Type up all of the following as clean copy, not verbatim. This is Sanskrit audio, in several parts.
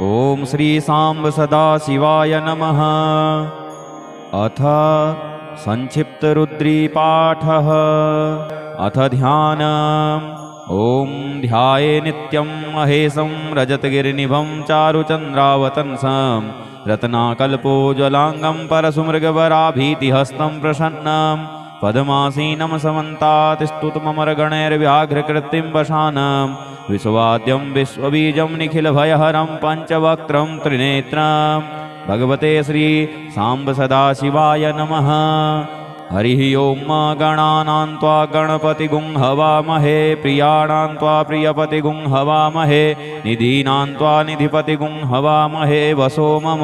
ॐ श्री सांब सदाशिवाय नमः। अथ संक्षिप्तरुद्रीपाठः। अथ ध्यानम्। ॐ ध्याये नित्यं महेशं रजतगिरिनिभं चारुचन्द्रावतंसं रत्नाकल्पोज्ज्वलाङ्गं परशुमृगवराभीतिहस्तं प्रसन्नं पद्मासीनं समन्तात् स्तुतममरगणैर्व्याघ्रकृतिं वशानं विश्ववाद्यं विश्वबीजं निखिलभयहरं पञ्चवक्त्रं त्रिनेत्रं भगवते श्री सांब सदाशिवाय नमः। हरिः ओं। गणानां त्वा गणपतिगुं हवामहे, प्रियाणां त्वा प्रियपतिगुं हवामहे, निधीनां त्वा निधिपतिगुं हवामहे। वसो मम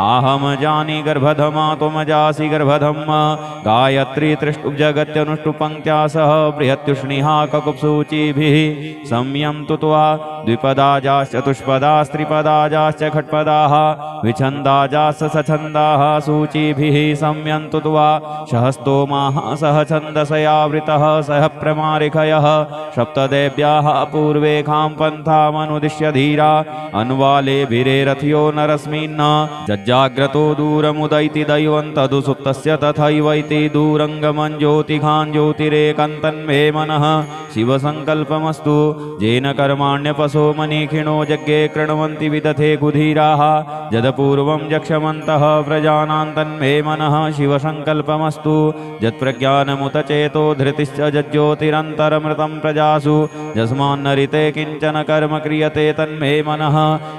आहम जानी गर्भधमा त्वमजासि गर्भधम्। गायत्री त्रिष्टुप्जगत्यनुष्टुपङ्क्त्या सह बृहत्युष्णिहा ककुप्सूचिभिः संयं तु त्वा द्विपदाजाश्च चतुष्पदास्त्रिपदाजाश्च खट्पदाः विछन्दाजाश्च सछन्दाः सूचिभिः संयं तु त्वा सहस्तोमाः सह छन्दसयावृतः सह प्रमारिखयः सप्तदेव्याः पूर्वेखां पन्थामनुदिश्य धीरा अनुवालेभिरेरथ्यो नरस्मिन् जज्जाग्रतो दूरमुदैति दैवं तदुसुप्तस्य तथैवैति दूरङ्गमं ज्योतिखान् ज्योतिरेकन्तन्मे मनः शिवसङ्कल्पमस्तु येन कर्माण्यपशो मनीखिणो यज्ञे कृण्वन्ति विदथे कुधीराः यदपूर्वं यक्षमन्तः प्रजानां तन्मे मनः शिवसङ्कल्पमस्तु यत्प्रज्ञानमुत चेतो धृतिश्च यज्ज्योतिरन्तरमृतं प्रजासु यस्मान्नरिते किञ्चन कर्म क्रियते तन्मे मनः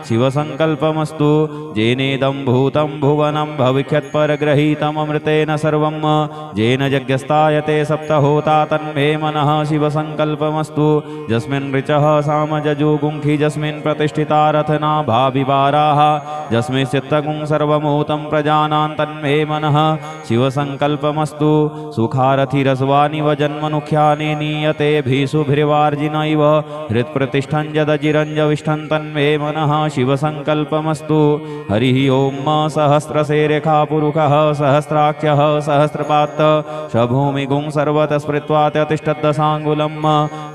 शिवसङ्कल्पमस्तु येनेदं भूतं भुवनं भविष्यत्परगृहीतममृतेन सर्वं येन यज्ञस्तायते सप्तहोता तन्मे मनः शिवसङ्कल्पमस्तु यस्मिन् ऋचः सामजजुगुंखि यस्मिन् प्रतिष्ठिता रथनाभाभिवाराः यस्मिन् चित्तगुं सर्वमूतं प्रजानां तन्मे मनः शिवसङ्कल्पमस्तु सुखारथिरस्वानिव जन्मनुख्यानि नीयते भीषुभिर्वार्जिनैव हृत्प्रतिष्ठं यदजिरञ्जविष्ठं तन्मे मनः शिवसङ्कल्पमस्तु। हरिः ओं। सहस्रशेरेखा पुरुषः सहस्राक्षः सहस्रपात् शभूमिगुं सर्वतः स्मृत्वा तिष्ठद्दशाङ्गुलं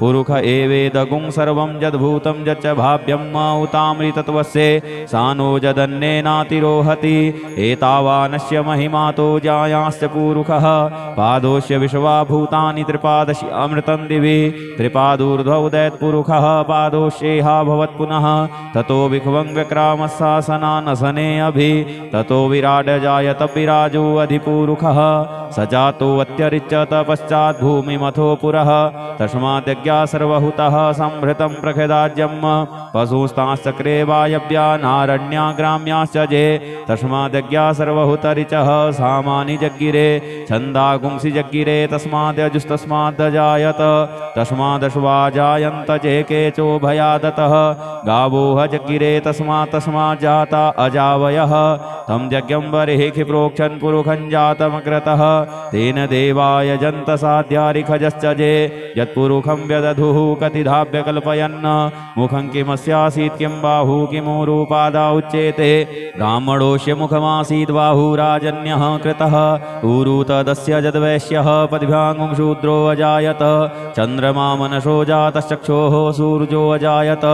पुरुष एवेदगुं सर्वं यद्भूतं यच्च भाव्यं उतामृतत्वस्य सानो यदन्नेनातिरोहति एतावानस्य महिमातो जायाश्च पुरुषः पादोस्य विश्वाभूतानि त्रिपादशि अमृतं दिवि त्रिपादूर्ध्वौ दैत्पुरुषः पादोष्येहा भवत् पुनः ततो विख्वं व्यक्रामशासनानसने अभि ततो विराड जायत विराजो अधिपुरुषः स जातो अत्यरिच्यत पश्चात् भूमिमथो पुरः तस्माद्यज्ञा सर्वहुतः संभृतं प्रखदाज्यं पशुस्ताश्चक्रे वायव्या नारण्या ग्राम्याश्च जे तस्माद्यज्ञा सर्वहुतरिचः सामानि जग्गिरे छन्दागुंसि जग्गिरे तस्माद्यजुस्तस्माद्जायत तस्मादश्वा जायन्त जे केचो भयादतः गावोह जग्गिरे तस्माज्जाता अजावयः तं यज्ञं बर्हिः प्रोक्षन् पुरुषं जातमग्रतः तेन देवाय जन्त साध्यारिखजश्च जे यत्पुरुषं व्यदधुः कतिधाभ्य कल्पयन् मुखं किमस्यासीत् किं बाहु किमूरुपादा उच्येते ब्राह्मणोऽस्य मुखमासीत् बाहुराजन्यः कृतः ऊरु तदस्य यद्वैश्यः पद्भ्याङ्गुं शूद्रो अजायत चन्द्रमा मनसो जातश्चक्षोः सूर्यो अजायत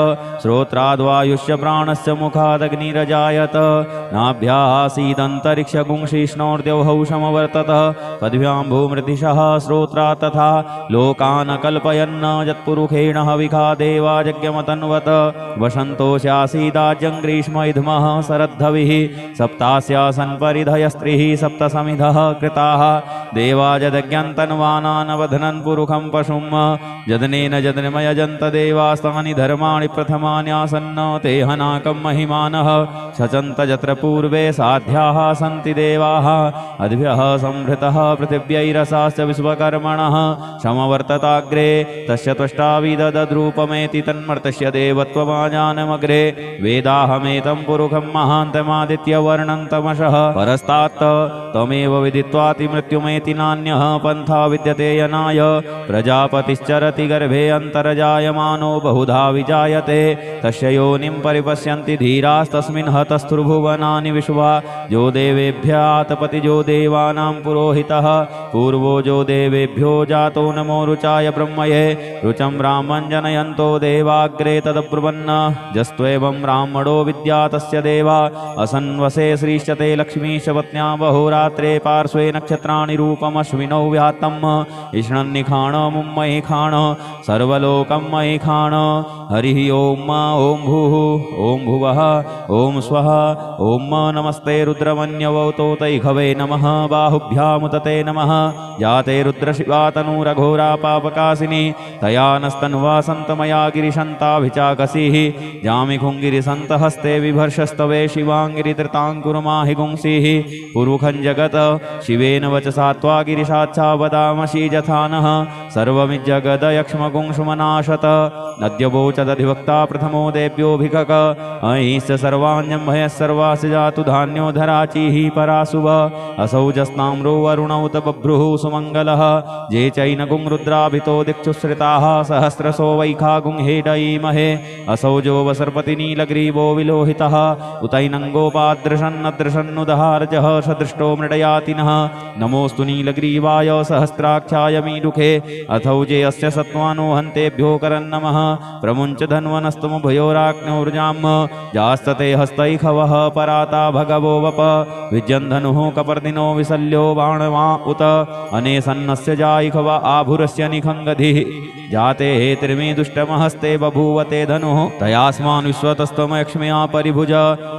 श्रोत्राद्वायुष्य प्राणस्य मुखादग्निरजायत नाभ्यासीदन्तरिक्षगुंशिष्णोर्द्यौहौषमवर्तत पद्भ्यां भूमृतिशः श्रोत्रा तथा लोकान् कल्पयन् यत्पुरुषेण हविखा देवा यज्ञमतन्वत वसन्तोऽस्यासीदाज्यं ग्रीष्म इध्मः शरद्धविः सप्तास्यासन् परिधयस्त्रिः सप्तसमिधः कृताः देवा यदज्ञन्तन्वानानवधनन् पुरुषं पशुं यदनेन यदनिमयजन्त देवास्तानि धर्माणि प्रथमान्यासन् ते हनाकं महिमानः सचन्त यत्र पूर्वे साध्याः सन्ति देवाः अद्भ्यः संभृतः पृथिव्यैरसाश्च विश्वकर्मणः समवर्तताग्रे तस्य त्वष्टाविदद्रूपमेति तन्मर्तस्य देवत्वमाजानमग्रे वेदाहमेतं पुरुषं महान्तमादित्यवर्णं तमसः परस्तात् तमेव विदित्वाति मृत्युमेति नान्यः पन्था विद्यते यनाय प्रजापतिश्चरति गर्भे अन्तर्जायमानो बहुधा विजायते तस्य योनिं परिपश्यन्ति धीरास्तस्मिन् हतस्थुर्भुवनानि विश्व देवा जो देवेभ्यातपतिजो देवानां पुरोहितः पूर्वो जो देवेभ्यो जातो नमो रुचाय ब्रह्मये रुचं ब्राह्मं जनयन्तो देवाग्रे तदब्रुवन्न जस्त्वेवं ब्राह्मणो विद्या तस्य देवा असन्वसे श्रीश्चते लक्ष्मीश पत्न्या बहुरात्रे पार्श्वे नक्षत्राणि रूपमश्विनौ व्यात्तम् इष्णन्निखाण मुम्मयि खाण सर्वलोकं मयि खाण हरिः ॐ ॐ भूः ॐ भुवः ॐ स्वः ॐ नमस्ते रुद्रमन्यवौतोतैघवे नमः बाहुभ्यामुतते नमः जाते रुद्रशिवा तनूरघोरा पापकासिनी तया नस्तन्वा सन्तमया गिरिशन्ताभिचाकसीः जामिखुङ्गिरिसन्तहस्ते विभर्षस्तवे शिवाङ्गिरिधृताङ्कुरुमाहि गुंसीः पुरुखं जगत शिवेन वचसा त्वा गिरिशाच्छा वदामसि यथा नः सर्वमिज्जगदयक्ष्मगुंसुमनाशत नद्यवोचदधिवक्ता प्रथमो देव्योऽभिकक अहिश्च सर्वाण्यं भयः सर्वास्य जातु धान्यो धराचीः परासुव असौ जस्नाम्रो वरुणौत बभ्रुः सुमङ्गलः जे चैनगुं रुद्राभितो दिक्षुश्रिताः सहस्रसो वैखागुं हेडयीमहे असौ जो वसर्पति नीलग्रीवो विलोहितः उतैनङ्गोपादृशन्नदृशन्नुदहारजः सदृष्टो मृडयातिनः नमोऽस्तु नीलग्रीवाय सहस्राक्षाय मीडुखे अथौ जे अस्य सत्त्वानो हन्तेभ्यो करन्नमः प्रमुञ्च धन्वनस्तमुभयोराग्नौर्जाम् जास्तते हस्तैखवः पराता भगवो वप विद्यन्धनुः कपर्दिनो विशल्यो बाणवा उत अनेसन्नस्य जायिखव आभुरस्य निखङ्गधिः जाते हे त्रिमी दुष्टमहस्ते बभूवते धनुः तयास्मान् विश्वतस्त्वमक्ष्म्या परिभुज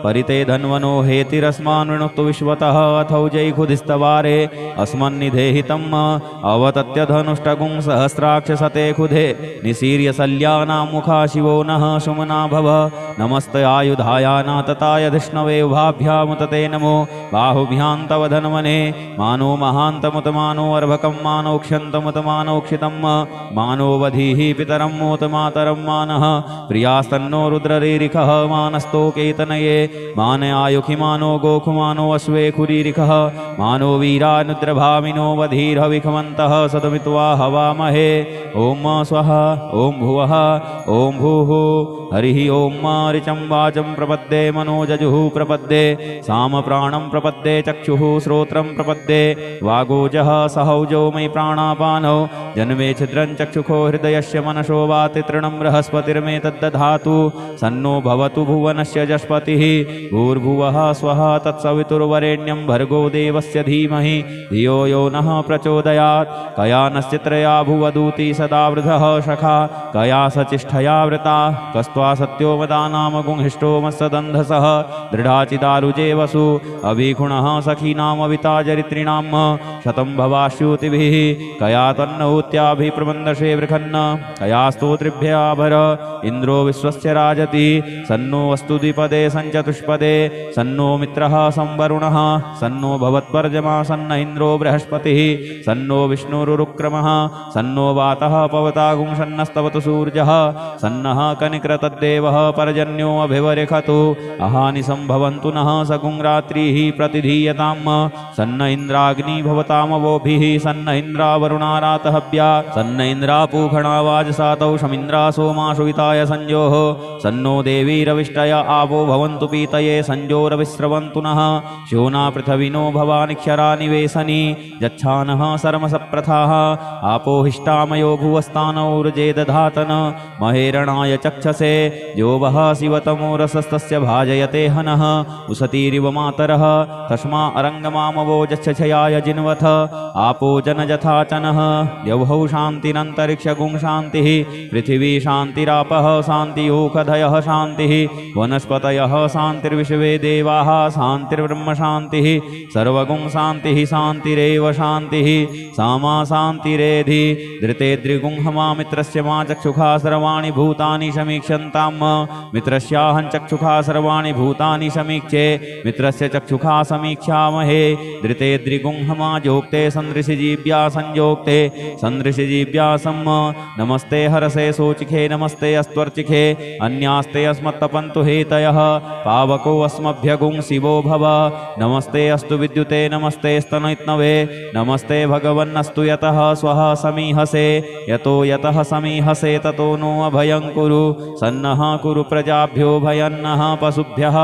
परिते धन्वनो हेतिरस्मान् वृणुक्तु विश्वतः अथौ जैखुधिस्तवारे अस्मन्निधेहितम् अवतत्य धनुष्टगुं सहस्राक्षसते खुधे निशीर्य शल्यानां मुखा शिवो नः सुमना भव नमस्ते आयुधायानातताय धिष्णवे उभाभ्यामुतते नमो बाहुभ्यां तव धन्वने मानो महान्तमुतमानो अर्भकं मानोक्ष्यन्तमुतमानोक्षितं मानोवधीः पितरं मोतमातरं मानः प्रियास्तन्नो रुद्ररीरिखः मानस्तोकेतनये मानयायुखि मानो गोखुमानो अश्वेखुरीरिखः मानो वीरानुद्रभामिनो वधीर्हविखमन्तः सदमित्वा हवामहे ॐ स्वः ॐ भुवः ॐ भूः हरिः ॐ ऋचं वाचं प्रपद्ये मनोजजुः प्रपद्ये सामप्राणं प्रपद्ये चक्षुः श्रोत्रं प्रपद्ये वागोजः सहौजो मयि प्राणापानौ जन्मे छिद्रं चक्षुखो हृदयस्य मनसो वाति तृणं बृहस्पतिर्मेतद्दधातु सन्नो भवतु भुवनस्य जस्पतिः भूर्भुवः स्वः तत्सवितुर्वरेण्यं भर्गो देवस्य धीमहि धियो यो नः प्रचोदयात् कयानस्य त्रया भुवदूती सदा वृधः शखा कया सचिष्ठया वृता कस्त्वा सत्यो वदानामगुंहिष्टो मत्सदन्धसः दृढाचिदारुजे वसु अभिगुणः सखीनामविताजरित्रिणां शतं भवाश्युतिभिः कया तन्नहूत्याभिप्रबन्धशे वृखन्न कया स्तोत्रिभ्याभर इन्द्रो विश्वस्य राजति सन्नो अस्तु द्विपदे सञ्चतुष्पदे सन्नो मित्रः संवरुणः सन्नो भवत्पर्जमा सन्न इन्द्रो बृहस्पतिः सन्नो विष्णुरुक्रमः सन्नो वातः पवतागुं सन्नस्तवतु सूर्यः सन्नः कनिक्रतद्देवः पर्जन्यो अभिवरिखतु अहानि सम्भवन्तु नः सगुं रात्रिः प्रतिधीयताम् सन्न इन्द्राग्नि भवतामवोभिः सन्न इन्द्रावरुणारातहव्या सन्न इन्द्रापूखणावाजसातौ शमिन्द्रा सोमाशुविताय संयोः सन्नो देवीरविष्टय आपो भवन्तु पीतये संजोरविस्रवन्तु नः शोना पृथविनो भवानिक्षरा निवेशनी यच्छानः सर्मसप्रथाः आपो हिष्टामयो भुवस्तानौर्जे दधातन महेरणाय चक्षसे जो वः शिवतमो रसस्तस्य भाजयते हनः उसतीरिव मातरः तस्मा अरङ्गमामवोजच्छयाय जिन्वथ आपो जनजथाचनः यौहौ शान्तिरन्तरिक्षगुं शान्तिः पृथिवी शान्तिरापः शान्तियूखधयः शान्तिः वनस्पतयः शान्तिर्विश्वे देवाः शान्तिर्ब्रह्म शान्तिः सर्वगुं शान्तिः शान्तिरेव शान्तिः सामा शान्तिरेधि धृते द्रिगुंहमा मित्रस्य मा चक्षुखा सर्वाणि भूतानि समीक्षन्ताम् मित्रस्याहं चक्षुखा सर्वाणि भूतानि समीक्षे मित्रस्य चक्षुखा समीक्षामहे धृते द्रिगुंहमा जोक्ते सन्दृशिजीव्या संयोक्ते सन्दृशिजीव्या सम्म नमस्ते हरसे सूचिखे नमस्ते अस्त्वर्चिखे अन्यास्ते अस्मत्तपन्तु हेतयः पावको अस्मभ्यगुं शिवो भव नमस्ते अस्तु विद्युते नमस्ते स्तनैत्नवे नमस्ते भगवन्नस्तु यतः स्वः समीहसे यतो यतः समीहसे ततो नो अभयं कुरु सन्नः कुरु प्रजाभ्यो भयन्नः पशुभ्यः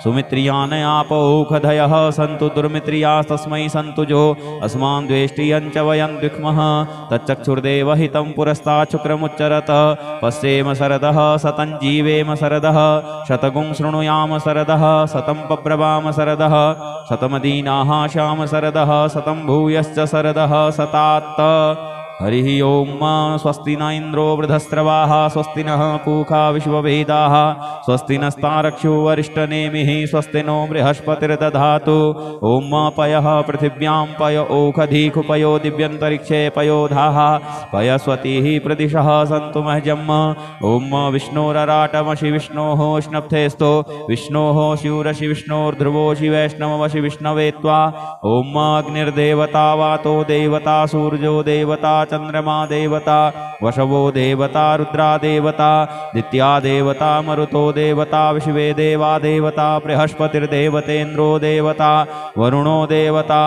सुमित्रियान् आपौखधयः सन्तु दुर्मित्रियास्तस्मै सन्तुजो अस्मान् द्वेष्टियं च वयं द्विक्मः तच्चक्षुर्देवहितं पुरस्तात् शुक्रमुच्चरत पश्येम शरदः शतं जीवेम शरदः शतगुं शृणुयाम शरदः शतं पब्रवाम शरदः शतमदीनाः श्याम शरदः शतं भूयश्च शरदः शतात्त हरिः ओम स्वस्ति न इंद्रो वृधस्रवाः स्वस्ति नः पूषा विश्ववेदाः स्वस्ति नस्तारक्षो वरिष्ठनेमिः स्वस्ति नो बृहस्पतिर्दधातु ओम पयः पृथिव्यां पय ओखधीकुपयो दिव्यन्तरिक्षे पयोधाः पयस्वतीः प्रदिशः सन्तु महजम् ओम विष्णोरराटमशि विष्णोः स्नप्थेस्तो विष्णोः शिवरशि विष्णोर्ध्रुवोषि वैष्णवशि विष्णवे त्वा ओम अग्निर्देवता वातो देवता सूर्यो देवता चंद्रमा देवता वशवो देवता रुद्रा देवता दित्या देवता मरुतो देवता विश्वे देवा देवता बृहस्पतिर्देवतेन्द्रो देवता वरुणो देवता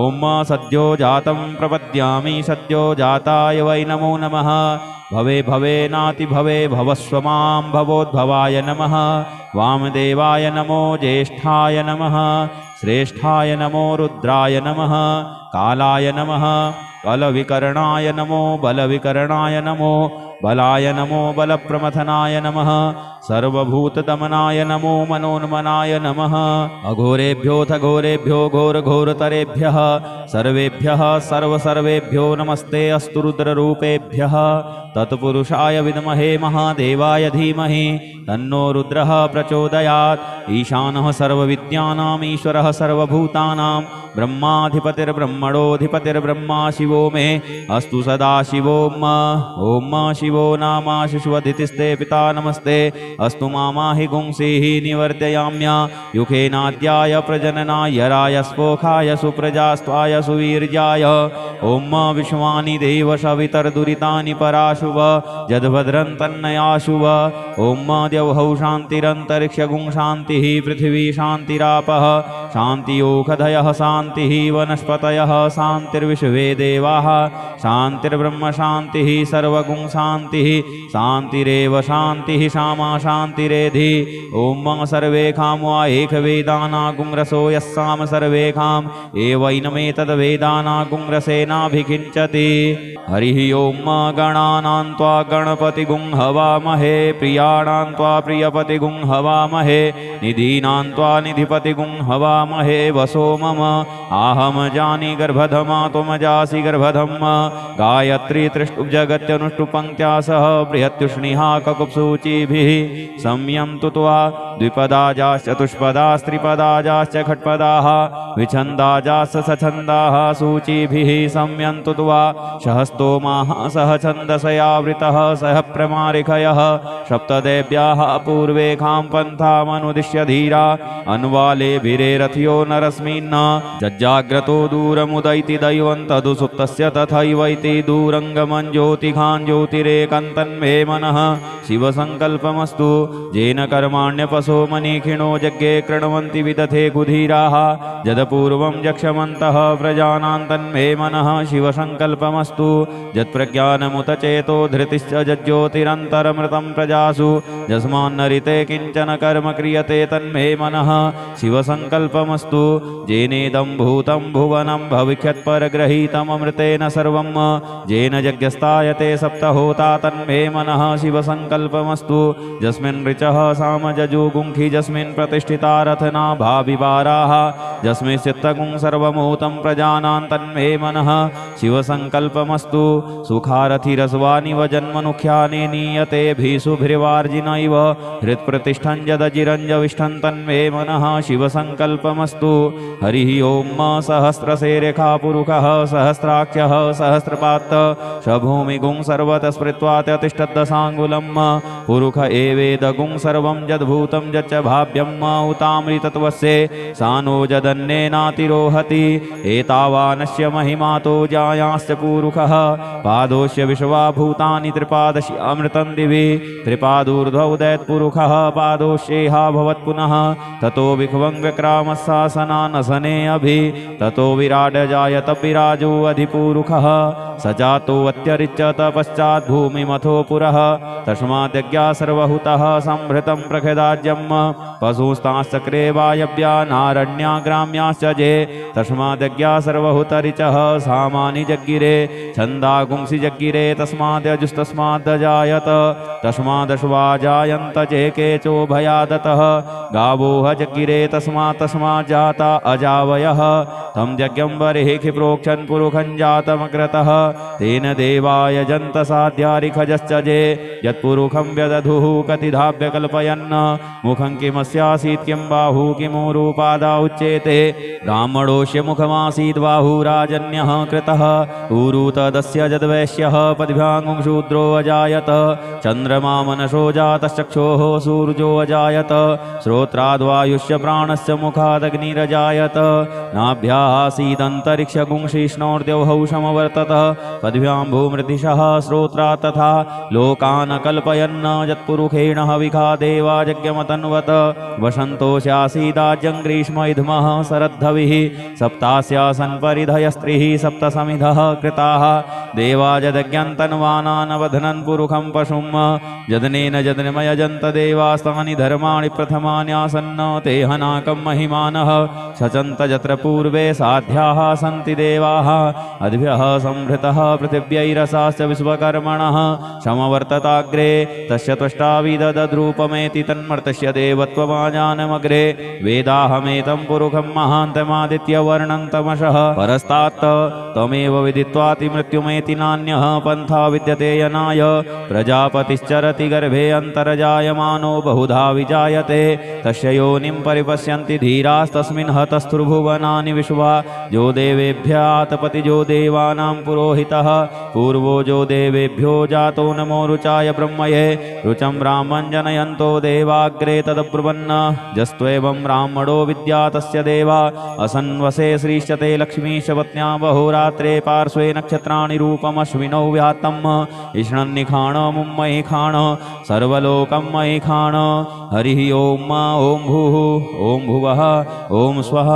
ओम सद्यो जातं प्रपद्यामि सद्यो जाताय वै नमो नमः भवे भवे नाति भवे भवस्व मां भवोद्भवाय नमः वामदेवाय नमो ज्येष्ठाय नमः श्रेष्ठाय नमो रुद्राय नमः कालाय नमः बलविकरणाय नमो बलविकरणाय नमो बलाय नमो बलप्रमथनाय नमः सर्वभूतदमनाय नमो मनोन्मनाय नमः अघोरेभ्योऽथ घोरेभ्यो घोरघोरतरेभ्यः सर्वेभ्यः सर्वसर्वेभ्यो नमस्ते अस्तु रुद्ररूपेभ्यः तत्पुरुषाय विद्महे महादेवाय धीमहि तन्नो रुद्रः प्रचोदयात् ईशानः सर्वविद्यानाम् ईश्वरः सर्वभूतानां ब्रह्माधिपतिर्ब्रह्मणोऽधिपतिर्ब्रह्मा शिवो मे अस्तु सदा शिवो ओम शिवो नामा शिशुवधितिस्ते पिता नमस्ते अस्तु मामाहि गुंसीः निवर्तयाम्या युखेनाद्याय प्रजननाय रायस्पोखाय सुप्रजास्त्वाय सुवीर्याय ओम विश्वानि देव सवितर्दुरितानि पराशुव जद्भद्रं तन्नयाशुव ओम द्यौः शान्तिरन्तरिक्षगुं शान्तिः पृथिवी शान्तिरापः शान्तियोखधयः शान्तिः वनस्पतयः शान्तिर्विश्वे देवाः शान्तिर्ब्रह्म शान्तिः सर्वगुं शान्तिः शान्तिरेव शान्तिः श्यामा शान्तिरेधि ओम सर्वे कामो एकवेदानागुं रसो यस्साम सर्वे काम एवैनमेतद्वेदानागुं रसेनाभिकिञ्चति हरिः ओम गणानां त्वा गणपतिगुं हवामहे प्रियाणां त्वा प्रियपतिगुं हवामहे निधीनां त्वा निधिपतिगुं हवामहे वसो मम आहम जानी गर्भधमा त्वमजासि गर्भधम् गायत्री त्रिष्टुब्जगत्यनुष्टुपङ्क्त्या सह बृहत्युष्णिहा ककुप्सूचिभिः संयं तु त्वा द्विपदाजाश्च चतुष्पदास्त्रिपदाजाश्च खट्पदाः विछन्दाजाश्च सछन्दाः सूचिभिः संयं तु त्वा सहस्तोमाः सह छन्दसयावृतः सह प्रमारिखयः सप्तदेव्याः पूर्वे खां पन्थामनुदिश्य धीरा अन्वालेभिरेरथ्यो नरस्मिन् जज्जाग्रतो दूरमुदैति दैवं तदुसुप्तस्य तथैवैति दूरङ्गमं ज्योतिखान् ज्योतिरेकन्तन्मे मनः शिवसङ्कल्पमस्तु येन कर्माण्यपसो मनीखिणो यज्ञे कृण्वन्ति विदथे कुधीराः यदपूर्वं यक्षमन्तः प्रजानां तन्मे मनः शिवसङ्कल्पमस्तु यत्प्रज्ञानमुत चेतो धृतिश्च यज्ज्योतिरन्तरमृतं प्रजासु यस्मान्नरिते किञ्चन कर्म क्रियते तन्मे मनः शिवसङ्कल्पमस्तु येनेदं भूतं भुवनं भविष्यत्परगृहीतममृतेन सर्वं येन यज्ञस्तायते सप्तहोता तन्मे मनः शिवसङ्कल्पमस्तु यस्मिन् ऋचः सामजजुगुंखि यस्मिन् प्रतिष्ठिता रथना भाविवाराः यस्मिन् चित्तगुं सर्वमूतं प्रजानां तन्मे मनः शिवसङ्कल्पमस्तु सुखारथिरस्वानिव जन्मनुख्यानि नीयतेभिषुभिर्वार्जिनैव हृत्प्रतिष्ठं यदजिरञ्जविष्ठं तन्मे मनः शिवसङ्कल्पमस्तु हरिः ओम सहस्रशेरेखा पुरुषः सहस्राक्षः सहस्रपात् शभूमिगुं सर्वतः स्मृत्वा त्यतिष्ठद्दशाङ्गुलं पुरुष एवेदगुं सर्वं यद्भूतं यच्च भाव्यं उतामृतत्वस्य सानो यद यदन्नेनातिरोहति एतावानस्य महिमातो जायांश्च पूरुखः पादोस्य विश्वा भूतानि त्रिपादशि अमृतं दिवि त्रिपादूर्ध्वोदैत्पुरुखः पादोश्येहा भवत् पुनः ततो विख्वं व्यक्रामस्सासनानसने अभि ततो विराड जायत विराजो अधिपूरुखः स जातो अत्यरिच्यत पश्चात् भूमिमथो पुरः तस्माद्यज्ञा सर्वहुतः संभृतं प्रखदाज्यम् पशुस्ताश्चक्रे वायव्या नारण्या ग्राम्याश्च जे तस्माद्यज्ञा सर्वहुतरिचः सामानि जग्गिरे छन्दागुंसि जग्गिरे तस्माद्यजुस्तस्माद्जायत तस्मादश्वा जायन्त चेकेचो भयादतः गावोह जग्गिरे तस्मात् जाता अजावयः तं यज्ञं बर्हिः प्रोक्षन् पुरुखं जातमग्रतः तेन देवाय जन्त साध्यारिखजश्च जे यत्पुरुखं व्यदधुः कतिधाभ्य कल्पयन् मुखं किमस्यासीत् किं बाहु किमूरुपादा उच्येते ब्राह्मणोऽस्य मुखमासीत् बाहुराजन्यः कृतः ऊरु तदस्य जद्वैश्यः पद्भ्यां शूद्रो अजायत चन्द्रमा मनसो जातश्चक्षोः सूर्यो अजायत श्रोत्राद्वायुष्य प्राणस्य मुखादग्निरजायत नाभ्यासीदन्तरिक्षगुंशिष्णोर्द्यौहौषमवर्तत पद्भ्यां भूमृतिशः श्रोत्रा तथा लोकान् कल्पयन् यत्पुरुखेण हविखा देवा यज्ञमतन्वत वसन्तोऽस्यासीदाज्यं ग्रीष्म इद्मः शरद्धविः सप्तास्यासन् परिधयस्त्रिः सप्तसमिधः कृताः देवा यदज्ञन्तन्वानानवधनन् पुरुखं पशुं यदनेन यजन्त देवास्तानि धर्माणि प्रथमान्यासन्न ते हनाकं महिमानः शचन्त यत्र पूर्वे साध्याः सन्ति देवाः अद्भ्यः संभृतः पृथिव्यैरसाश्च विश्वकर्मणः समवर्तताग्रे तस्य त्वष्टाविदद्रूपमेति तन्मर्तस्य देवत्वमाजानमग्रे वेदाहमेतं पुरुखं महान्तमादित्यवर्णं तमसः परस्तात् तमेव विदित्वाति मृत्युमेति नान्यः पन्था विद्यते यनाय प्रजापतिश्चरति गर्भे अन्तर्जायमानो बहुधा विजायते तस्य योनिं परिपश्यन्ति धीरास्तस्मिन् हतस्थुर्भुवनानि विश्वा जो देवेभ्यातपतिजो देवानां पुरोहितः पूर्वो जो देवेभ्यो जातो नमो रुचाय ब्रह्मये रुचं ब्राह्मं जनयन्तो देवाग्रे तदब्रुवन् जस्त्वेवं ब्राह्मणो विद्या तस्य देवा असन्वसे श्रीश्चते लक्ष्मीश पत्न्या बहुरात्रे पार्श्वे नक्षत्राणि रूपमश्विनौ व्यात्तम् इष्णन्निखाण मुम्मयि खाण सर्वलोकं मयि खाण हरिः ओम ॐ भूः ॐ भुवः ॐ स्वः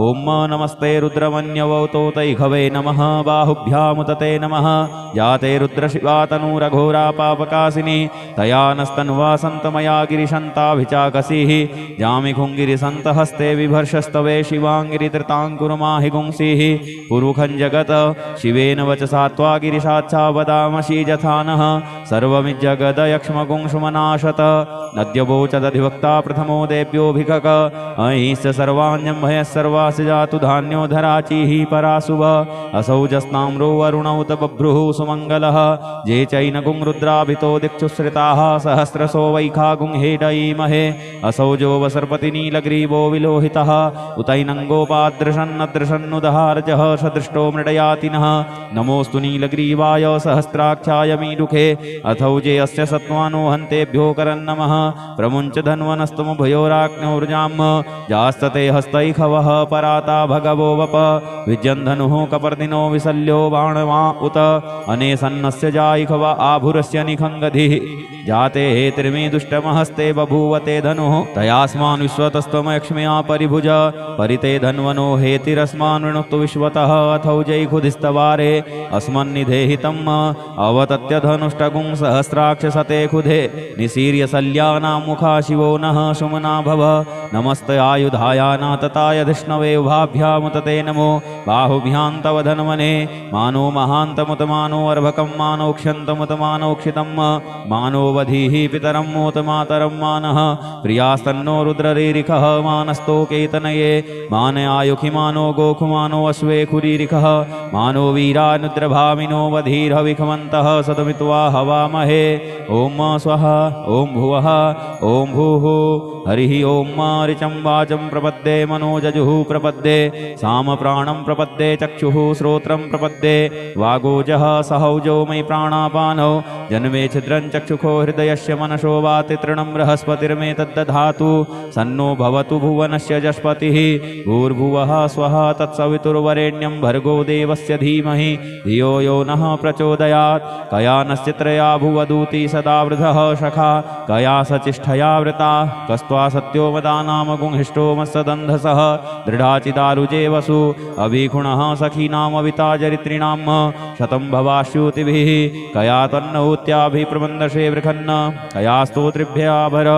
ॐ नमस्ते रुद्रमन्यवौतोतैघवे नमः बाहुभ्यामुतते नमः जाते रुद्रशिवातनुरघोरा पापकासिनी तया नस्तन्वा सन्तमया गिरिशन्ताभिचाकसीः जामिखुङ्गिरिसन्तहस्ते विभर्षस्तवे शिवाङ्गिरितृताङ्कुरुमाहि गुंसीः पुरुखं जगत शिवेन वचसा त्वा गिरिशाच्छा वदामसि जथानः सर्वमिज्जगदयक्ष्मगुंसुमनाशत नद्यवोचदधिवक्ता प्रथमो देव्योऽभिकक अहिश्च सर्वाण्यं भयः सर्वासि जातु धान्यो धराचीः पराशुभ असौ जस्ताम्रो वरुणौत बभ्रुः सुमङ्गलः जे चैनगुं रुद्राभितो दिक्षुश्रिताः सहस्रसो वैखा गुंहेडयीमहे असौ जो वसर्पति नीलग्रीवो विलोहितः उतैनङ्गोपादृशन्नदृशन्नुदहार्जः सदृष्टो मृडयातिनः नमोऽस्तु नीलग्रीवाय सहस्राक्षाय मीडुखे अथौ जे अस्य सत्त्वानो हन्तेभ्यो करन्नमः प्रमुञ्च धन्वनस्तमुभयोराग्नौर्जाम् जास्तते हस्तैखवः पराता भगवो वप विज्यन्धनुः कपर्दिनो विशल्यो बाणवा उत अनेसन्नस्य जायिखव आभुरस्य निखङ्गधिः जाते हेतिर्मि दुष्टमहस्ते बभूवते धनुः तयास्मान् विश्वतस्त्वमयक्ष्म्या परिभुज परिते धन्वनो हेतिरस्मान् वृणुक्तु विश्वतः अथौ जैखुधिस्तवारे अस्मन्निधेहितम् अवतत्य धनुष्टगुं सहस्राक्षसते खुधे निशीर्य शल्यानां मुखा शिवो नः सुमना भव नमस्त आयुधायानातताय धिष्णवे उभाभ्यामुतते नमो बाहुभ्यां तव धन्वने मानो महान्तमुत मानो अर्भकं मानोक्ष्यन्तमुत मानोक्षितं मानो वधीः पितरं मोत मातरं मानः प्रियास्तन्नो रुद्ररीरिखः मानस्तोकेतनये मान आयुखि मानो गोखुमानो अश्वे खुरीरिखः मानो वीरानुद्रभामिनो वधीर्हविखमन्तः सदमित्वा हवामहे ॐ स्वः ॐ भुवः ॐ भूः हरिः ॐ ऋचं वाचं प्रपद्ये मनोजजुः प्रपद्ये सामप्राणं प्रपद्ये चक्षुः श्रोत्रं प्रपद्ये वागोजः सहौजो मयि प्राणापानौ जन्मे छिद्रं चक्षुखो हृदयस्य मनसो वाति तृणं बृहस्पतिर्मे तद्दधातु सन्नो भवतु भुवनस्य जस्पतिः भूर्भुवः स्वः तत्सवितुर्वरेण्यं भर्गो देवस्य धीमहि धियो यो नः प्रचोदयात् कयानस्य त्रया भुवदूती सदा वृधः सखा कया सचिष्ठया वृता कस्त्वा सत्यो वदानाम गुंहिष्ठो मत्सदन्धसः दृढाचिदारुजे वसु अभिगुणः सखीनामविता चरित्रिणां शतं भवाश्युतिभिः कया तन्नहूत्याभिप्रबन्धशे वृखन्न कया स्तोत्रिभ्याभर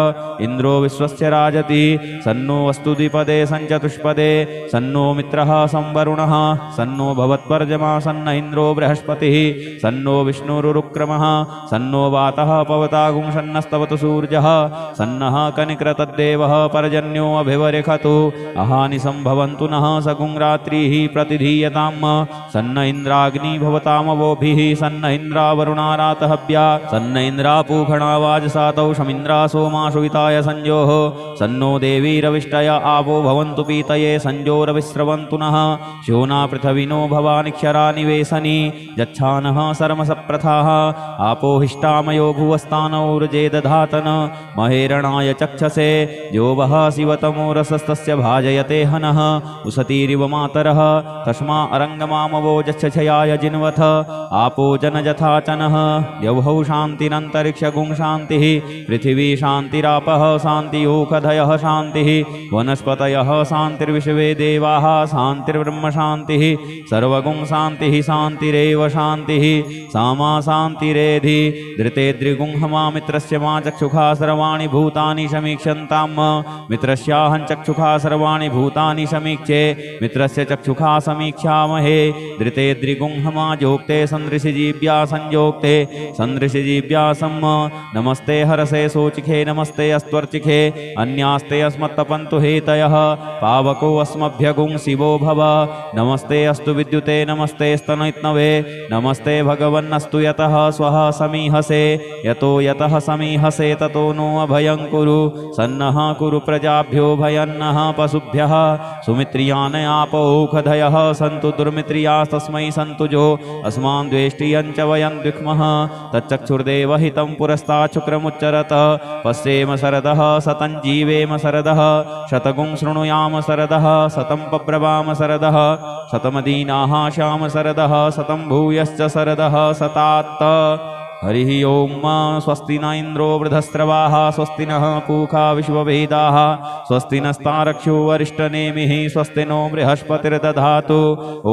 इन्द्रो विश्वस्य राजति सन्नो वस्तु द्विपदे सञ्चतुष्पदे सन्नो मित्रः संवरुणः सन्नो भवत्पर्जमा सन्न इन्द्रो बृहस्पतिः सन्नो विष्णुरुक्रमः सन्नो वातः पवतागुं सन्नस्तवतु सूर्यः सन्नः कनिक्रतद्देवः पर्जन्यो अभिवरिखतु अहानि सम्भवन्तु नः सगुं रात्रिः प्रतिधीयतां सन्न इन्द्राग्नि भवतामवोभिः सन्न इन्द्रावरुणारातहव्या सन्न इन्द्रापूषणावाजसातौ शमिन्द्रा सोमाशुविताय संयोः सन्नो देवीरविष्टय आपो भवन्तु पीतये संजोरविस्रवन्तु नः शोना पृथविनो भवानिक्षरा निवेशनी यच्छानः सर्मसप्रथाः आपो हिष्टामयो भुवस्तानौर्जे दधातन महेरणाय चक्षसे जो वः शिवतमोरसस्तस्य भाजयते हनः उसतीरिव मातरः तस्मा अरङ्गमामवो जच्छयाय जिन्वथ आपो जनजथाचनः यौहौ शान्तिरन्तरिक्षगुं शान्तिः पृथिवी शान्तिरापः शान्तियोखधयः शान्तिः वनस्पतयः शान्तिर्विश्वे देवाः शान्तिर्ब्रह्म शान्तिः सर्वगुं शान्तिः शान्तिरेव शान्तिः सामा शान्तिरेधि धृते द्रिगुंहमा मित्रस्य मा चक्षुषा सर्वाणि भूतानि समीक्षन्तां मित्रस्याहं चक्षुषा सर्वाणि भूतानि समीक्षे मित्रस्य चक्षुषा समीक्षामहे धृते द्रिगुंहमा जोक्ते सन्दृशिजीव्या संयोक्ते सन्दृशिजीव्या सम्म नमस्ते हरसे सोचिखे नमस्ते अस्त्वर्चिखे अन्यास्ते अस्मत्तपन्तु हेतयः पावको अस्मभ्यगुं शिवो भव नमस्ते अस्तु विद्युते नमस्ते स्तनैत्नवे नमस्ते भगवन्नस्तु यतः स्वः समीहसे यतो यतः समीहसे ततो नो अभयं कुरु सन्नः कुरु प्रजाभ्यो भयन्नः पशुभ्यः सुमित्रियान् आपौखधयः सन्तु दुर्मित्रियास्तस्मै सन्तु जो अस्मान् द्वेष्टियं च वयं द्विक्मः तच्चक्षुर्देव हितं पुरस्तात् शुक्रमुच्चरत पश्येम शरदः शतं जीवेम शरदः शतगुं शृणुयाम शरदः शतं पब्रवाम शरदः शतमदीनाः श्याम शरदः शतं भूयश्च शरदः शतात्त हरिः ओम स्वस्ति न इंद्रो वृधस्रवाः स्वस्ति नः पूषा विश्ववेदाः स्वस्ति नस्तारक्षो वरिष्ठनेमिः स्वस्ति नो बृहस्पतिर्दधातु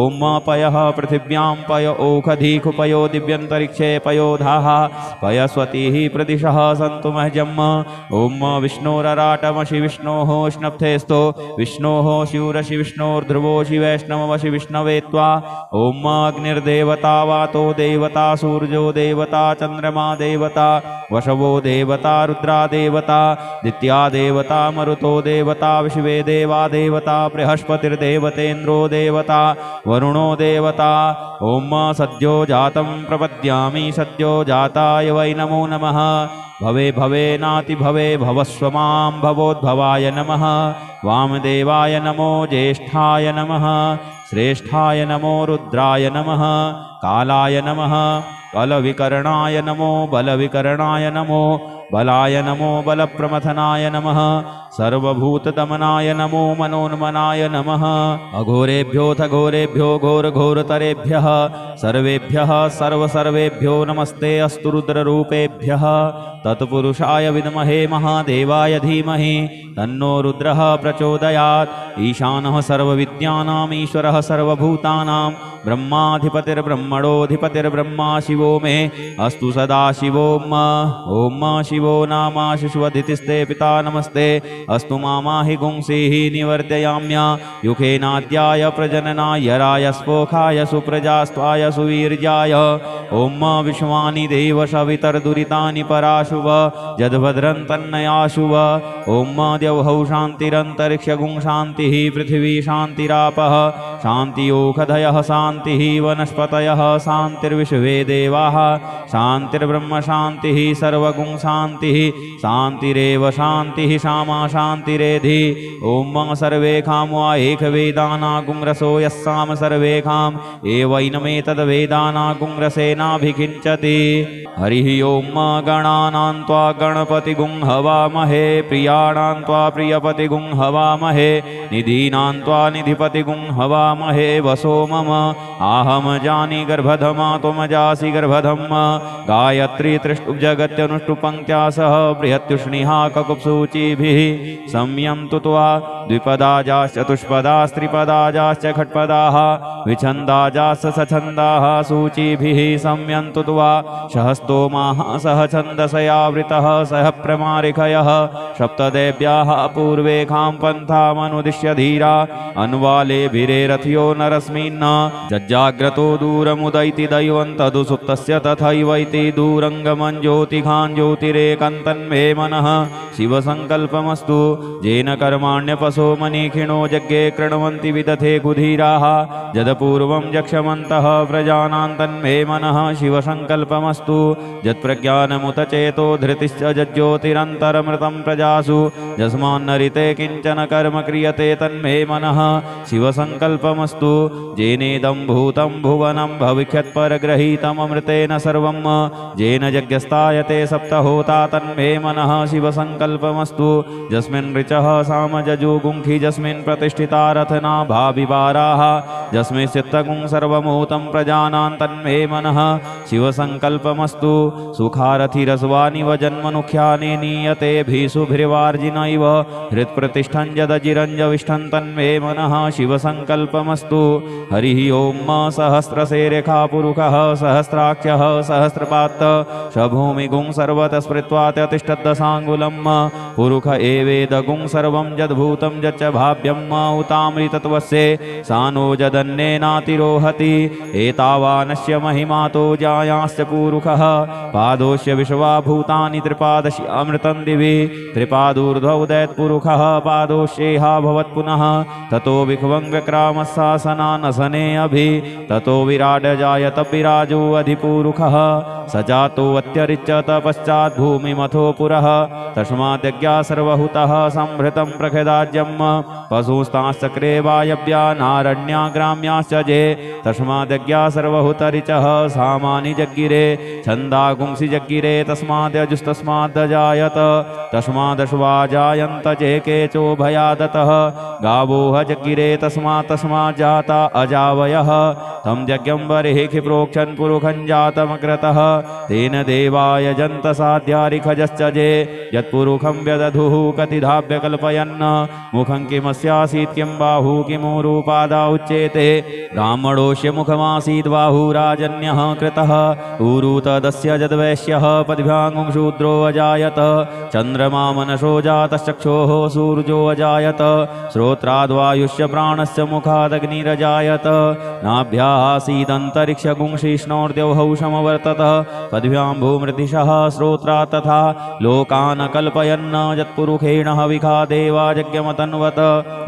ओम पयः पृथिव्यां पय ओखधीकुपयो दिव्यन्तरिक्षे पयोधाः पयस्वतीः प्रदिशः सन्तु महजम् ओम विष्णोरराटमशि विष्णोः स्नप्थेस्तो विष्णोः शिवरशि विष्णोर्ध्रुवोषि वैष्णवमशि विष्णवे त्वा ओम अग्निर्देवता वातो देवता सूर्यो देवता चंद्रमा देवता वशवो देवता रुद्रा देवता दित्या देवता मरुतो देवता विश्वे देवा देवता बृहस्पतिर्देवतेन्द्रो देवता वरुणो देवता ओम सद्यो जातं प्रपद्यामि सद्यो जाताय वै नमो नमः भवे भवे नाति भवे भवस्व मां भवोद्भवाय नमः वामदेवाय नमो ज्येष्ठाय नमः श्रेष्ठाय नमो रुद्राय नमः कालाय नमः बलविकरणाय नमो बलविकरणाय नमो बलाय नमो बलप्रमथनाय नमः सर्वभूतदमनाय नमो मनोन्मनाय नमः अघोरेभ्योऽथ घोरेभ्यो घोरघोरतरेभ्यः सर्वेभ्यः सर्वसर्वेभ्यो नमस्ते अस्तु रुद्ररूपेभ्यः तत्पुरुषाय विद्महे महादेवाय धीमहि तन्नो रुद्रः प्रचोदयात् ईशानः सर्वविद्यानाम् ईश्वरः सर्वभूतानां ब्रह्माधिपतिर्ब्रह्मणोऽधिपतिर्ब्रह्मा शिवो मे अस्तु सदा शिवो ओम शिवो नामा शिशुवदितिस्ते पिता नमस्ते अस्तु मामाहि गुंसीः निवर्तयाम्या युखेनाद्याय प्रजननाय रायस्पोखाय सुप्रजास्त्वाय सुवीर्याय ओम विश्वानि देव सवितर्दुरितानि पराशुव जद्भद्रं तन्नयाशुव ओम द्यौः शान्तिरन्तरिक्षगुं शान्तिः पृथिवी शान्तिरापः शान्तियोषधयः शान्तिः वनस्पतयः शान्तिर्विश्वे देवाः शान्तिर्ब्रह्म शान्तिः सर्वगुण शान्तिः शान्तिरेव शान्तिः क्षमा शान्तिरेधि ॐ सर्वे खामो एकवेदानागुंरसो यस्साम सर्वे खाम एवैनमेतद्वेदानागुंरसेनाभिषिञ्चति हरिः ॐ गणानां त्वा गणपतिगुं हवामहे प्रियाणां त्वा प्रियपतिगुं हवामहे निधीनां त्वा निधिपतिगुं हवामहे वसो मम आहम जानी गर्भधमा त्वमजासि गर्भधम गायत्री त्रिष्टुप जगत्यनुष्टुपङ्क्त्या सह बृहत्युष्णिहा ककुप्सूचिभिः संयं तु त्वा द्विपदाजाश्च चतुष्पदास्त्रिपदाजाश्च खट्पदाः विछन्दाजाश्च सछन्दाः सूचिभिः संयं तु त्वा सहस्तोमाः सह छन्दसयावृतः सह प्रमारिखयः सप्तदेव्याः पूर्वे खां पन्थामनुदिश्य धीरा अनुवालेभिरेरथ्यो नरस्मिन् जज्जाग्रतो दूरमुदैति दैवन्तदु सुप्तस्य तथैवैति दूरङ्गमं ज्योतिखां ज्योतिरेकन्तन्मे मनः शिवसङ्कल्पमस्तु येन कर्माण्यपसो मनीखिणो यज्ञे कृण्वन्ति विदथे कुधीराः यदपूर्वं यक्षमन्तः प्रजानां तन्मे मनः शिवसङ्कल्पमस्तु यत्प्रज्ञानमुत चेतो धृतिश्च यज्ज्योतिरन्तरमृतं प्रजासु यस्मान्नरिते किञ्चन कर्म क्रियते तन्मे मनः शिवसङ्कल्पमस्तु येनेदं भूतं भुवनं भविष्यत्परगृहीतममृतेन सर्वं येन यज्ञस्तायते सप्तहोता तन्मे मनः शिवसङ्कल्पमस्तु यस्मिन् ऋचः सामजजुगुंखि यस्मिन् प्रतिष्ठिता रथना भाविवाराः यस्मिन् चित्तगुं सर्वमूतं प्रजानां तन्मे मनः शिवसङ्कल्पमस्तु सुखारथिरस्वानिव जन्मनुख्यानि नीयते भीषुभिर्वार्जिनैव हृत्प्रतिष्ठं यदजिरञ्जविष्ठं तन्मे मनः शिवसङ्कल्पमस्तु हरिः ॐ सहस्रशेरेखा पुरुषः सहस्राख्यः सहस्रपात् शभूमिगुं सर्वतः स्मृत्वा त्यतिष्ठद्दशाङ्गुलं पुरुष एवेदगुं सर्वं यद्भूतं यच्च भाव्यं उतामृतत्वस्य सानो यदन्नेनातिरोहति एतावानस्य महिमातो जायाश्च पुरुषः पादोस्य विश्वा भूतानि त्रिपादशि अमृतं दिवि त्रिपादूर्ध्वोदयत्पुरुषः पादोश्येहा भवत् पुनः ततो विख्वं व्यक्रामस्सासनानसने अभि ततो विराड जायत विराजो अधिपुरुषः स जातो अत्यरिच्यत पश्चात् भूमिमथो पुरः तस्माद्यज्ञा सर्वहुतः संभृतं प्रखदाज्यं पशुस्ताश्चक्रे वायव्या नारण्या ग्राम्याश्च जे तस्माद्यज्ञा सर्वहुतरिचः सामानि जग्गिरे छन्दागुंसि जग्गिरे तस्माद्यजुस्तस्माद्जायत तस्मादश्वा जायन्त जे केचो भयादतः गावोह जग्गिरे तस्मात् जाता अजावयः तं यज्ञं बर्हिः प्रोक्षन् पुरुषं जातमग्रतः तेन देवाय जन्त साध्यारिखजश्च जे यत्पुरुषं व्यदधुः कतिधाभ्य कल्पयन् मुखं किमस्यासीत् किं बाहु किमूरुपादा उच्येते ब्राह्मणोऽस्य मुखमासीत् बाहुराजन्यः कृतः ऊरु तदस्य यद्वैश्यः पद्भ्यां शूद्रो अजायत चन्द्रमा मनसो जातश्चक्षोः सूर्यो अजायत श्रोत्राद्वायुष्य प्राणस्य मुखादग्निरजायत नाभ्यासीदन्तरिक्षगुंशिष्णोर्द्यौः समवर्तत पद्भ्यां भूमृतिशः श्रोत्रा तथा लोकान् कल्पयन् यत्पुरुषेण हविखा देवा यज्ञमतन्वत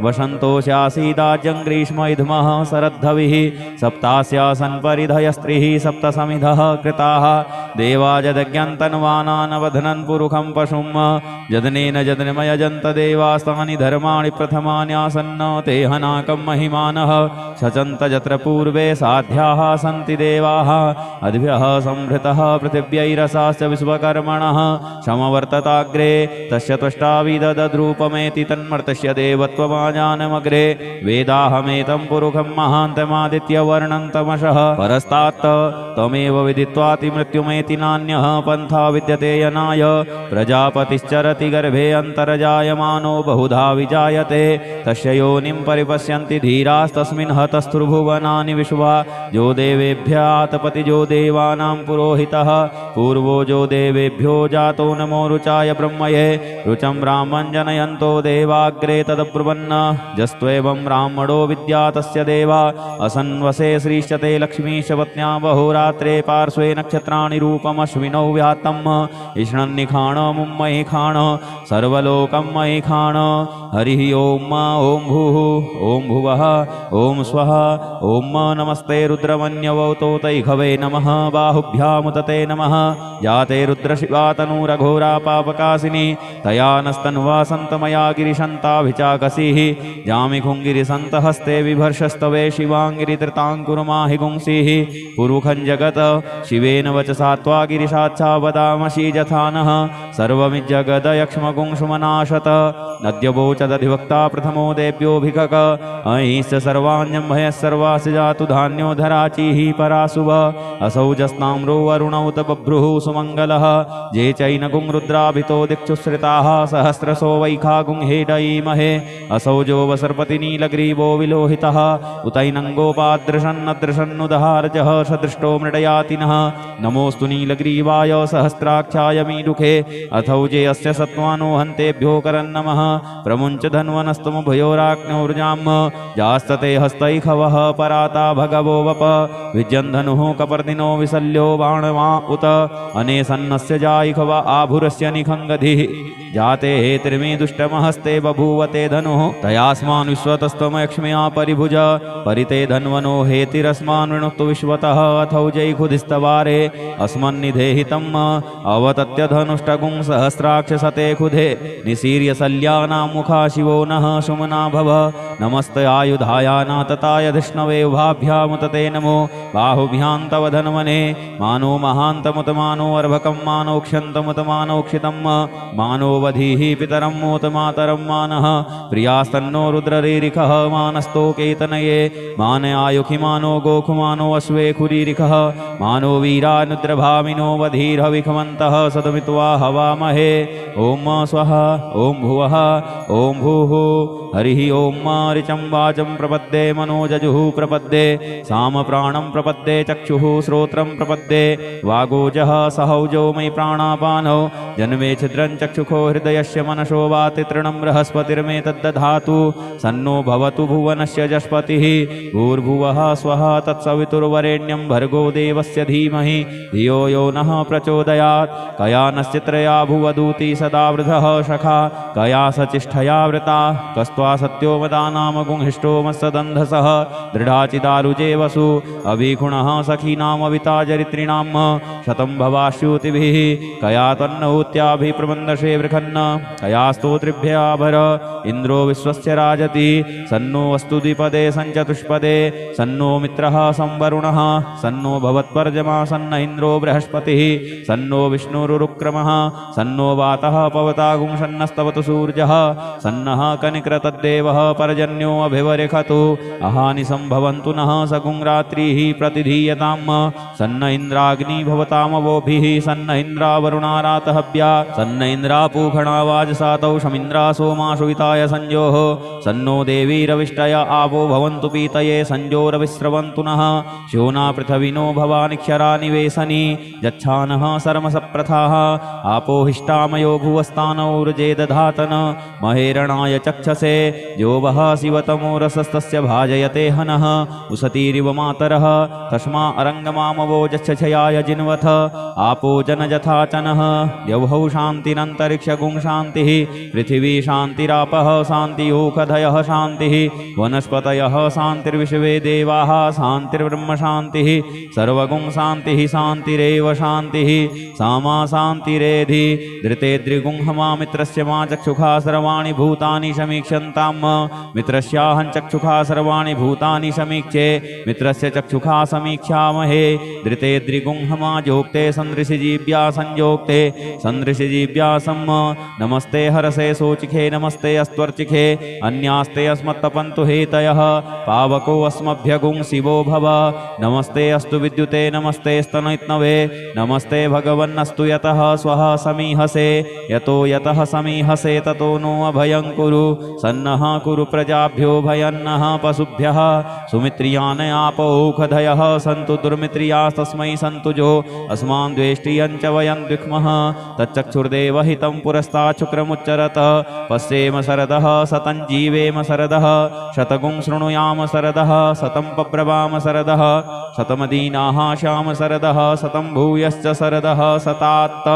वसन्तोऽस्यासीदाज्यं ग्रीष्म इद्मः शरद्धविः सप्तास्यासन् परिधयस्त्रिः सप्तसमिधः कृताः देवा यदज्ञन्तन्वानानवधनन् पुरुषं पशुं यदनेन यदनमयजन्त देवास्तानि धर्माणि प्रथमान्यासन्न ते हनाकं महिमानः सचन्त यत्र पूर्वे साध्याः सन्ति देवाः अद्भ्यः संभृतः पृथिव्यैरसाश्च विश्वकर्मणः समवर्तताग्रे तस्य त्वष्टाविदद्रूपमेति तन्मर्तस्य देवत्वमाजानमग्रे वेदाहमेतं पुरुषं महान्तमादित्यवर्णं तमसः परस्तात् त्वमेव विदित्वातिमृत्युमेति नान्यः पन्था विद्यते यनाय प्रजापतिश्चरति गर्भे अन्तर्जायमानो बहुधा विजायते तस्य योनिं परिपश्यन्ति धीरास्तस्मिन् हतस्थुर्भुवनानि विश्वा जो देवेभ्यातपति जो देवानां पुरोहितः पूर्वो जो देवेभ्यो जातो नमो रुचाय ब्रह्मये रुचं ब्राह्मं जनयन्तो देवाग्रे तदब्रुवन् जस्त्वेवं ब्राह्मणो विद्या तस्य देवा असन्वसे श्रीश्चते लक्ष्मीश पत्न्या बहुरात्रे पार्श्वे नक्षत्राणि रूपमश्विनौ व्यात्तम् इष्णन्निखाण मुम्मयि खाण सर्वलोकं मयि खाण हरिः ॐ ॐ भूः ॐ भुवः ॐ स्वः ॐ नमस्ते रुद्रमन्यवौतो तैघवे नमः बाहुभ्यामुतते नमः जाते रुद्रशिवा तनूरघोरा पापकासिनी तया नस्तन्वा सन्तमया गिरिशन्ताभिचाकसीः जामिखुङ्गिरिसन्तहस्ते बिभर्षस्तवे शिवाङ्गिरिधृताङ्कुरुमाहि गुंसीः पुरुखं जगत् शिवेन वचसा त्वा गिरिशाच्छा वदामसि यथा नः सर्वमिज्जगदयक्ष्मगुंसुमनाशत नद्यवोचदधिवक्ता प्रथमो देव्योऽभिकक अहिश्च सर्वाण्यं भयः सर्वास्य जातु धान्यो धराचिः पराशुभ असौ जस्नाम्रो वरुणौत बभ्रुः सुमङ्गलः जे चैनगुं रुद्राभितो दिक्षुश्रिताः सहस्रशो वैखागुं हेडयीमहे असौ जो वसर्पतिनीलग्रीवो विलोहितः उतैनङ्गोपादृशन्नदृशन्नुदहार्जः सदृष्टो मृडयातिनः नमोऽस्तु नीलग्रीवाय सहस्राक्षाय मीडुखे अथौ जे अस्य सत्त्वानो हन्तेभ्यो करन्नमः प्रमुञ्च धन्वनस्तमुभयोराग्नौर्जाम् जास्तते हस्तैखवः पराता भगवो वप विजन्धनुः कपर्दिनो विसल्यो बाणवा उत अनेसन्नस्य जायिखव आभुरस्य निखङ्गधिः जाते हेतिर्मे दुष्टमहस्ते बभूवते धनुः तयास्मान् विश्वतस्त्वमयक्ष्म्या परिभुज परिते धन्वनो हेतिरस्मान् वृणुक्तु विश्वतः अथौ जैखुधिस्तवारे अस्मन्निधेहितम् अवतत्य धनुष्टगुं सहस्राक्षसते खुधे निसीर्य सल्यानां मुखा शिवो नः सुमना भव नमस्ते आयुधायानातताय धिष्णवे उभाभ्यामुतते नमो बाहुभ्यां तव धन्वने मानो महान्तमुत मानो अर्भकं मानोक्ष्यन्तमुत मानोक्षितं मानो वधीः पितरं मोत मातरं मानः प्रियास्तन्नो रुद्ररीरिखः मानस्तोकेतनये मान आयुखि मानो गोखुमानो अश्वे खुरीरिखः मानो वीरानुद्रभामिनो वधीर्हविखमन्तः सदमित्वा हवामहे ॐ स्वः ॐ भुवः ॐ भूः हरिः ॐ ऋचं वाचं प्रपद्ये मनोजजुः प्रपद्ये सामप्राणं प्रपद्ये चक्षुः श्रोत्रं प्रपद्ये वागोजः सहौजो मयि प्राणापानौ जन्मे छिद्रं चक्षुखो हृदयस्य मनसो वाति तृणं बृहस्पतिर्मेतद्दधातु सन्नो भवतु भुवनस्य जस्पतिः भूर्भुवः स्वः तत्सवितुर्वरेण्यं भर्गो देवस्य धीमहि धियो यो नः प्रचोदयात् कया नश्चित्रया भुवदूती सदा वृधः सखा कया सचिष्ठया वृता कस्त्वा सत्यो वदानामगुंहिष्टो मत्सदन्धसः दृढाचिदारुजे वसु अभिगुणः सखीनामविताचरित्रिणां शतं भवाश्युतिभिः कया तन्नहूत्याभिप्रबन्धशे वृखन्न कया स्तोत्रिभ्याभर इन्द्रो विश्वस्य राजति सन्नो अस्तु द्विपदे सञ्चतुष्पदे सन्नो मित्रः संवरुणः सन्नो भवत्पर्जमा सन्न इन्द्रो बृहस्पतिः सन्नो विष्णुरुक्रमः सन्नो वातः पवतागुं सन्नस्तवतु सूर्यः सन्नः कनिक्रतद्देवः पर्जन्यो अभिवरेखतु अहानि सम्भवन्तु नः सगुं रात्रिः प्रतिधीयतां सन्न इन्द्राग्नि भवतामवोभिः सन्न इन्द्रावरुणारातहव्या सन्न इन्द्रापूषणावाजसातौ शमिन्द्रा सोमाशुविताय संयोः सन्नो देवीरविष्टय आवो भवन्तु पीतये संजोरविस्रवन्तु नः शोना पृथविनो भवानिक्षरा निवेशनी यच्छानः सर्मसप्रथाः आपोहिष्टामयो भुवस्तानौ ऋजे दधातन महेरणाय चक्षसे जो वः शिवतमो रसस्तस्य भाजयते हनः उसतीरिव मातरः तस्मा अरङ्गमामवो जच्छयाय जिन्वथ आपो जनजथाचनः द्यौः शान्तिरन्तरिक्षगुं शान्तिः पृथिवी शान्तिरापः शान्तियोखधयः शान्तिः वनस्पतयः शान्तिर्विश्वे देवाः शान्तिर्ब्रह्म शान्तिः सर्वगुं शान्तिः शान्तिरेव शान्तिः सामा शान्तिरेधि धृते द्रिगुंहमा मित्रस्य मा चक्षुखा सर्वाणि भूतानि समीक्षन्तां मित्रस्याहं चक्षुखा सर्वाणि भूतानि समीक्षे मित्रस्य चक्षुखा समीक्षामहे धृते द्रिगुंहमा जोक्ते सन्दृशिजीव्या संयोक्ते सन्दृशिजीव्यासं नमस्ते हरसे सोचिखे नमस्ते अस्त्वर्चिखे अन्यास्ते अस्मत्तपन्तु हेतयः पावको अस्मभ्यगुं शिवो भव नमस्ते अस्तु विद्युते नमस्ते स्तनैत्नवे नमस्ते भगवन्नस्तु यतः स्वः समीहसे यतो यतः समीहसे ततो नो अभयं कुरु सन्नः कुरु प्रजाभ्यो भयन्नः पशुभ्यः सुमित्रियान् आपौखधयः सन्तु दुर्मित्रियास्तस्मै सन्तु जो अस्मान् द्वेष्टियं च वयं द्विक्मः तच्चक्षुर्देवहितं पुरस्तात् शुक्रमुच्चरत पश्येम शरदः शतं जीवेम शरदः शतगुं शृणुयाम शरदः शतं पब्रवाम शरदः शतमदीनाः श्याम शरदः शतं भूयश्च शरदः शतात्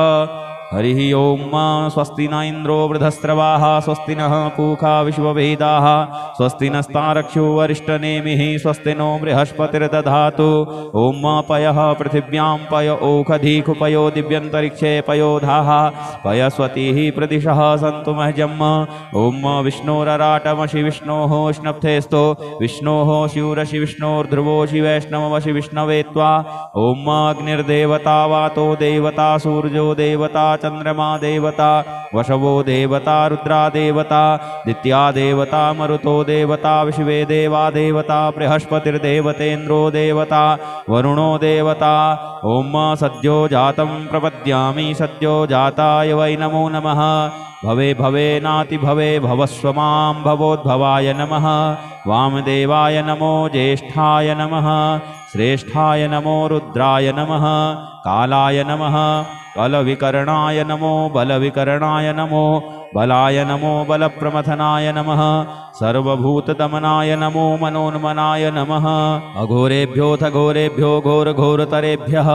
हरिः ओं स्वस्ति न इन्द्रो वृधस्रवाः स्वस्ति नः पूषा विश्ववेदाः स्वस्ति नस्तारक्षो वरिष्ठनेमिः स्वस्ति नो बृहस्पतिर्दधातु ॐ पयः पृथिव्यां पय ओखधीकुपयो दिव्यन्तरिक्षे पयोधाः पयस्वतीः प्रदिशः सन्तु महजम् ॐ विष्णोरराटमसि विष्णोः स्नप्थेस्तो विष्णोः शिवरसि विष्णोर्ध्रुवोऽसि वैष्णवमसि विष्णवे त्वा ॐ अग्निर्देवता वातो देवता सूर्यो देवता चंद्रमा देवता वशवो देवता रुद्रा देवता दित्या देवता मरुतो देवता विश्वे देवा देवता बृहस्पतिर्देवतेन्द्रो देवता वरुणो देवता ओम सद्यो जातं प्रपद्यामि सद्यो जाताय वै नमो नमः भवे भवे नाति भवे भवस्व मां भवोद्भवाय नमः वामदेवाय नमो ज्येष्ठाय नमः श्रेष्ठाय नमो रुद्राय नमः कालाय नमः बलविकरणाय नमो बलविकरणाय नमो बलाय नमो बलप्रमथनाय नमः सर्वभूतदमनाय नमो मनोन्मनाय नमः अघोरेभ्योऽथ घोरेभ्यो घोरघोरतरेभ्यः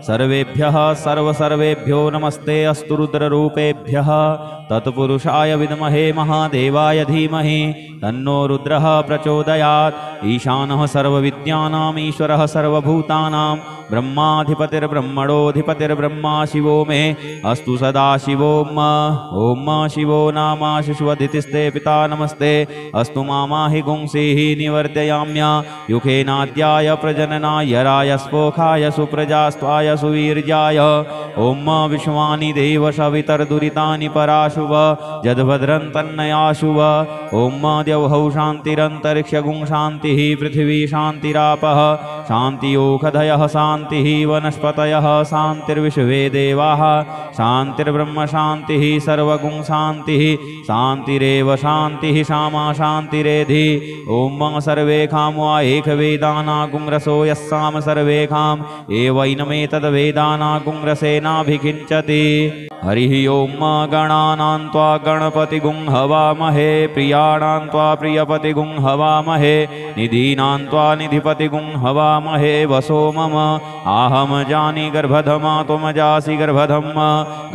सर्वेभ्यः सर्वसर्वेभ्यो नमस्ते अस्तु रुद्ररूपेभ्यः तत्पुरुषाय विद्महे महादेवाय धीमहि तन्नो रुद्रः प्रचोदयात् ईशानः सर्वविद्यानाम् ईश्वरः सर्वभूतानां ब्रह्माधिपतिर्ब्रह्मणोऽधिपतिर्ब्रह्मा शिवो मे अस्तु सदा शिवो ॐ शिवो नामा शिशुवदितिस्ते पिता नमस्ते अस्तु मामाहि गुंसीः निवर्तयाम्या युखेनाद्याय प्रजननाय रायस्पोखाय सुप्रजास्त्वाय सुवीर्याय ॐ विश्वानि देव सवितर्दुरितानि पराशुभ जद्भद्रं तन्नयाशुभ ॐ द्यौः शान्तिरन्तरिक्षगुं शान्तिः पृथिवी शान्तिरापः शान्तियोखधयः शान्तिः वनस्पतयः शान्तिर्विश्वे देवाः शान्तिर्ब्रह्म शान्तिः सर्वगुं शान्तिः शान्तिरेव शान्तिः सामा शान्तिरेधि ॐ सर्वे कामो एकवेदानागुं रसो यस्साम सर्वे काम एवैनमेतद्वेदानागुं रसेनाभिकिञ्चति हरिः ओं गणानां त्वा गणपतिगुं हवामहे प्रियाणां त्वा प्रियपतिगुं हवामहे निधीनां त्वा निधिपतिगुं हवामहे वसो मम आहम जानि गर्भधमा त्वमजासि गर्भधम्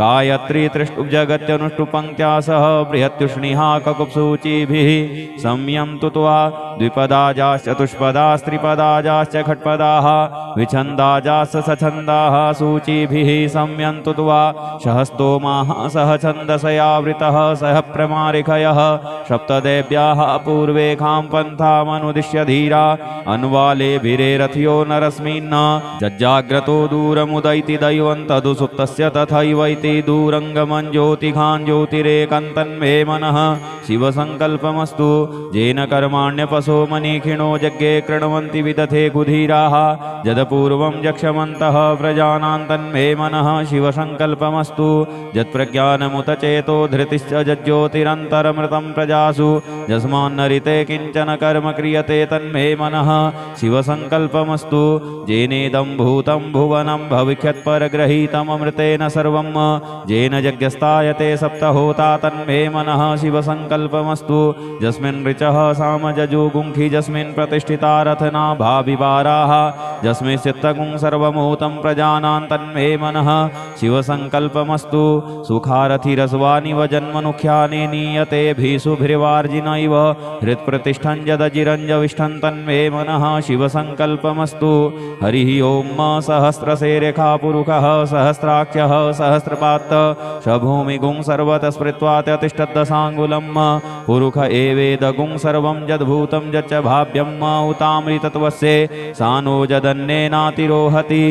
गायत्री त्रिष्टुप्जगत्यनुष्टुपङ्क्त्या सह बृहत्युष्णिहा ककुप्सूचिभिः संयन्तु त्वा द्विपदाजाश्च चतुष्पदास्त्रिपदाजाश्च खट्पदाः विछन्दाजाश्च सछन्दाः सूचिभिः संयन्तु त्वा सहस्तोमाः सह छन्दसयावृतः सह प्रमारिखयः सप्तदेव्याः पूर्वेखां पन्थामनुदिश्य धीरा अनुवालेभिरेरथ्यो नरस्मिन् जज्जाग्रतो दूरमुदैति दैवं तदुसुप्तस्य तथैवैति दूरङ्गमं ज्योतिघान् ज्योतिरेकन्तन्मे मनः शिवसङ्कल्पमस्तु येन कर्माण्यपसो मनीखिणो यज्ञे कृण्वन्ति विदथे कुधीराः यदपूर्वं यक्षमन्तः प्रजानां तन्मे मनः शिवसङ्कल्पमस्तु यत्प्रज्ञानमुत चेतो धृतिश्च यज्ज्योतिरन्तरमृतं प्रजासु यस्मान्नरिते किञ्चन कर्म क्रियते तन्मे मनः शिवसङ्कल्पमस्तु येनेदं भूतं भुवनं भविष्यत्परगृहीतममृतेन सर्वं येन यज्ञस्तायते सप्तहोता तन्मे मनः शिवसङ्कल्पमस्तु यस्मिन् ऋचः सामजजुगुंखि यस्मिन् प्रतिष्ठिता रथना भाविवाराः यस्मिन् चित्तगुं सर्वमूतं प्रजानां तन्मे मनः शिवसङ्कल्पमस्तु सुखारथिरस्वानिव जन्मनुख्यानि नीयतेभिसुभिर्वार्जिनैव हृत्प्रतिष्ठं यदजिरञ्जविष्ठं तन्मे मनः शिवसङ्कल्पमस्तु हरिः ओं सहस्रशेरेखा पुरुषः सहस्राक्षः सहस्रपात् शभूमिगुं सर्वतः स्मृत्वा त्यतिष्ठद्दशाङ्गुलं पुरुष एवेदगुं सर्वं यद्भूतं यच्च भाव्यं उतामृतत्वस्य सानो यदन्नेनातिरोहति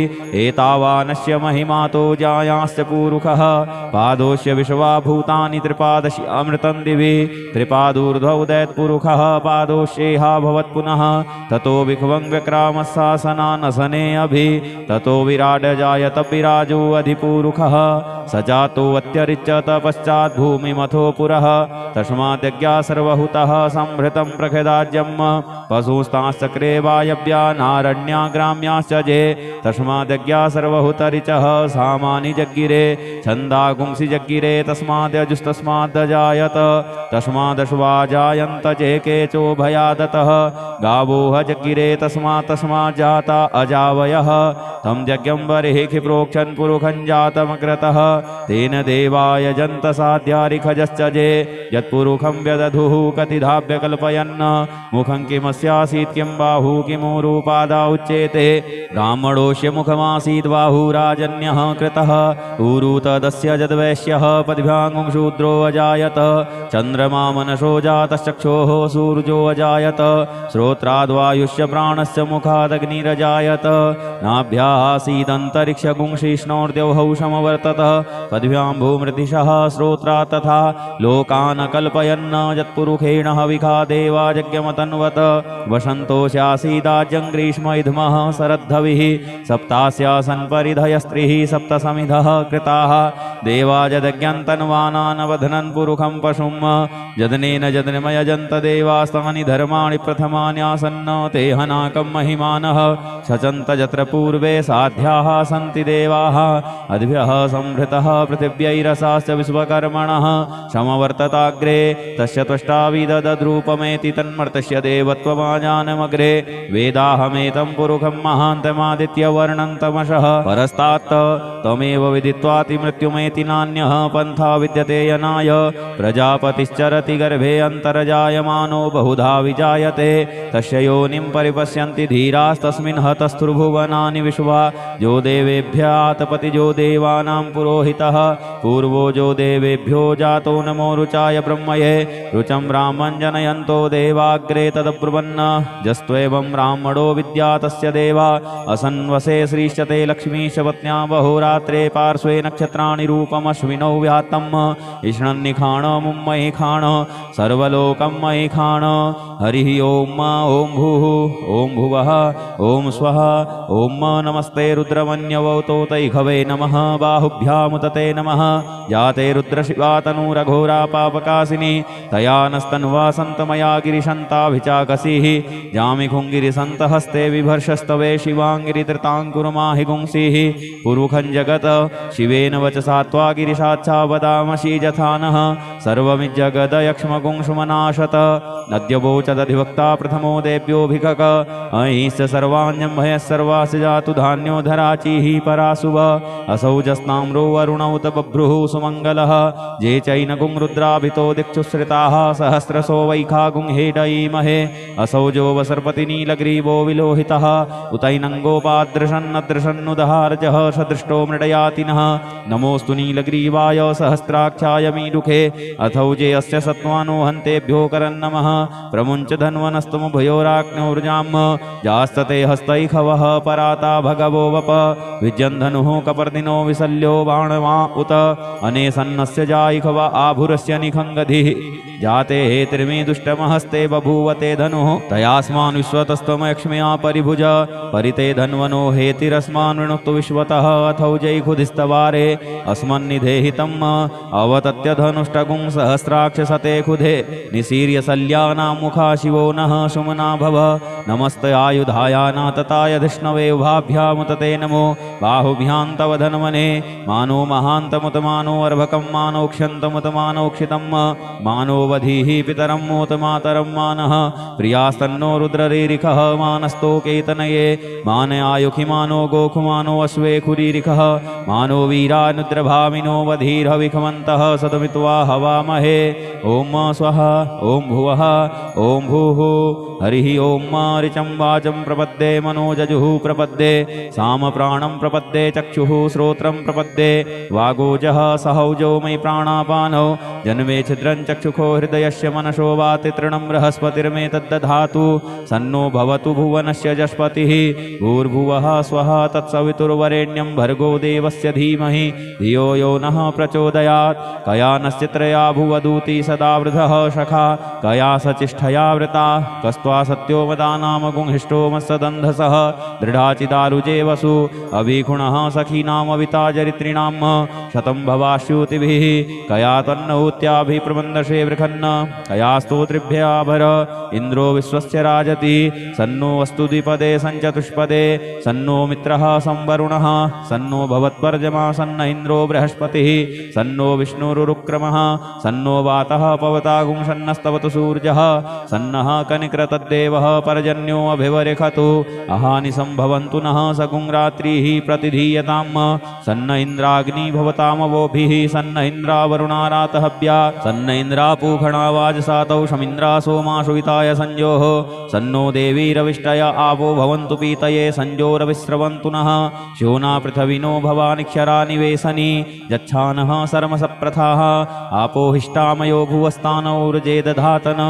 एतावानस्य महिमातो जायाश्च पुरुषः पादोस्य विश्वाभूतानि त्रिपादशि अमृतं दिवि त्रिपादूर्ध्वौ दैत्पुरुषः पादोष्येहा भवत् पुनः ततो विख्वं व्यक्रामशासनानसने अभि ततो विराड जायत विराजो अधिपुरुषः स जातो अत्यरिच्यत पश्चात् भूमिमथो पुरः तस्माद्यज्ञा सर्वहुतः संभृतं प्रखदाज्यं पशुस्ताश्चक्रे वायव्या नारण्या ग्राम्याश्च जे तस्माद्यज्ञा सर्वहुतरिचः सामानि जग्गिरे छन्दागुंसि जग्गिरे तस्माद्यजुस्तस्माद्जायत तस्मादश्वा जायन्त जे केचो भयादतः गावोह जग्गिरे तस्मात् जाता अजावयः तं यज्ञं बर्हिः प्रोक्षन् पुरुखं जातमग्रतः तेन देवाय जन्त साध्यारिखजश्च जे यत्पुरुखं व्यदधुः कतिधाभ्य कल्पयन् मुखं किमस्यासीत् किं बाहु किमूरुपादा उच्येते ब्राह्मणोऽस्य मुखमासीत् बाहुराजन्यः कृतः ऊरु तदस्य जद्वैश्यः पद्भ्याङ्गुं शूद्रो अजायत चन्द्रमा मनसो जातश्चक्षोः सूर्यो अजायत श्रोत्राद्वायुष्य प्राणस्य मुखादग्निरजायत नाभ्यासीदन्तरिक्षगुंशिष्णोर्द्यौहौषमवर्तत पद्भ्यां भूमृतिशः श्रोत्रा तथा लोकान् कल्पयन् यत्पुरुषेण हविखा देवा यज्ञमतन्वत वसन्तोऽस्यासीदाज्यं ग्रीष्म इद्मः शरद्धविः सप्तास्यासन् परिधयस्त्रिः सप्तसमिधः कृताः देवा यदज्ञन्तन्वानानवधनन् पुरुखं पशुं यदनेन यजन्त देवास्तानि धर्माणि प्रथमान्यासन्न ते हनाकं महिमानः शचन्त यत्र पूर्वे साध्याः सन्ति देवाः अद्भ्यः संहृतः पृथिव्यैरसाश्च विश्वकर्मणः समवर्तताग्रे तस्य त्वष्टाविदद्रूपमेति तन्मर्तस्य देवत्वमाजानमग्रे वेदाहमेतं पुरुखं महान्तमादित्यवर्णं तमसः परस्तात् तमेव विदित्वाति मृत्युमेति नान्यः पन्था विद्यते यनाय प्रजापतिश्चरति गर्भे अन्तर्जायमानो बहुधा विजायते तस्य योनिं परिपश्यन्ति धीरास्तस्मिन् हतस्थुर्भुवनानि विश्वा जो देवेभ्यः आतपति जो देवानां पुरोहितः पूर्वो जो देवेभ्यो जातो नमो रुचाय ब्रह्मये रुचं ब्राह्मं जनयन्तो देवाग्रे तदब्रुवन् जस्त्वेवं ब्राह्मणो विद्या तस्य देवा असन्वसे श्रीश्चते लक्ष्मीश पत्न्या बहुरात्रे पार्श्वे नक्षत्राणि रूपमश्विनौ व्यात्तम् इष्णन्निखाण मुम्मयि खाण सर्वलोकं मयि खाण हरिः ओम ॐ भूः ॐ भुवः ॐ स्वः ॐ नमस्ते रुद्रमन्यवौतोतैघवे नमः बाहुभ्यामुदते नमः जाते रुद्रशिवा तनूरघोरा पापकासिनी तया नस्तन्वा सन्तमया गिरिशन्ताभिचाकसीः जामिखुङ्गिरिसन्तहस्ते विभर्षस्तवे शिवाङ्गिरिधृताङ्कुरमाहि गुंसीः पुरुखं जगत शिवेन वचसा त्वा गिरिशाच्छा वदामसि जथानः सर्वमिज्जगदयक्ष्मगुंसुमनाशत नद्यवोचदधिवक्ता प्रथमो देव्योऽभिकक अहिश्च सर्वाण्यं भयः सर्वास्य जातु धान्यो धराचीः परासुव असौ जस्नाम्रो वरुणौत बभ्रुः सुमङ्गलः जे चैनगुं रुद्राभितो दिक्षुश्रिताः सहस्रसो वैखागुं हेडयीमहे असौ जो वसर्पति नीलग्रीवो विलोहितः उतैनङ्गोपादृशन्नदृशन्नुदहार्जः सदृष्टो मृडयातिनः नमोऽस्तु नीलग्रीवाय सहस्राक्षाय मीडुखे अथौ जे अस्य सत्त्वानो हन्तेभ्यो करन्नमः प्रमुञ्च धन्वनस्तमुभयोराग्नौर्जाम् जास्तते हस्तैखवः पराता भगवो वप विद्यन्धनुः कपर्दिनो विशल्यो बाणवा उत अनेसन्नस्य जायिखव आभुरस्य निखङ्गधिः जाते हे त्रिमी दुष्टमहस्ते बभूवते धनुः तयास्मान् विश्वतस्त्वमक्ष्म्या परिभुज परिते धन्वनो हेतिरस्मान् वृणुक्तु विश्वतः अथौ जैखुधिस्तवारे अस्मन्निधेहितम् अवतत्य धनुष्टगुं सहस्राक्षसते खुधे निशीर्य शल्यानां मुखा शिवो नः सुमना भव नमस्ते आयुधायानातताय धिष्णवे उभाभ्यामुतते नमो बाहुभ्यां तव धन्वने मानो महान्तमुतमानो अर्भकं मानोक्ष्यन्तमुतमानोक्षितं मानोवधीः पितरं मोतमातरं मानः प्रियास्तन्नो रुद्ररीरिखः मानस्तोकेतनये मानयायुखि मानो गोखुमानो अश्वे खुरीरिखः मानो वीरानुद्रभामिनो वधीर्हविखमन्तः सदमित्वा हवामहे ॐ स्वः ॐ भुवः ॐ भूः हरिः ॐ ऋचं वाचं प्रपद्ये मनोजजुः प्रपद्ये सामप्राणं प्रपद्ये चक्षुः श्रोत्रं प्रपद्ये वागोजः सहौजो मयि प्राणापानौ जन्मे छिद्रं चक्षुखो हृदयस्य मनसो वाति तृणं बृहस्पतिर्मे तद्दधातु सन्नो भवतु भुवनस्य जस्पतिः भूर्भुवः स्वः तत्सवितुर्वरेण्यं भर्गो देवस्य धीमहि धियो यो नः प्रचोदयात् कयानस्य त्रया भुवदूती सदा वृधः शखा कया सचिष्ठया वृता कस्त्वा सत्यो वदानामगुंहिष्टो मत्सदन्धसः दृढाचिदारुजे वसु अभिगुणः सखीनामविताजरित्रिणां शतं भवाश्यूतिभिः कया तन्नहूत्याभिप्रबन्धशे वृखन्न कया स्तोत्रिभ्याभर इन्द्रो विश्वस्य राजति सन्नो वस्तु द्विपदे सञ्चतुष्पदे सन्नो मित्रः संवरुणः सन्नो भवत्पर्जमा सन्न इन्द्रो बृहस्पतिः सन्नो विष्णुरुक्रमः सन्नो वातः पवतागुं सन्नस्तवतु सूर्यः सन्नः कनिक्रतद्देवः पर्जन्यो अभिवरिखतु अहानि सम्भवन्तु नः सगुं रात्रिः प्रतिधीयताम् सन्न इन्द्राग्नि भवतामवोभिः सन्न इन्द्रावरुणारातहव्या सन्न इन्द्रापूषणा वाजसातौ शमिन्द्रा सोमाशुविताय संयोः सन्नो देवीरविष्टय आवो भवन्तु पीतये संजोरविस्रवन्तु नः श्योना पृथविनो भवानिक्षरा निवेशनी यच्छानः सर्मसप्रथाः आपो हिष्टामयो भुवस्तानौर्जे दधातन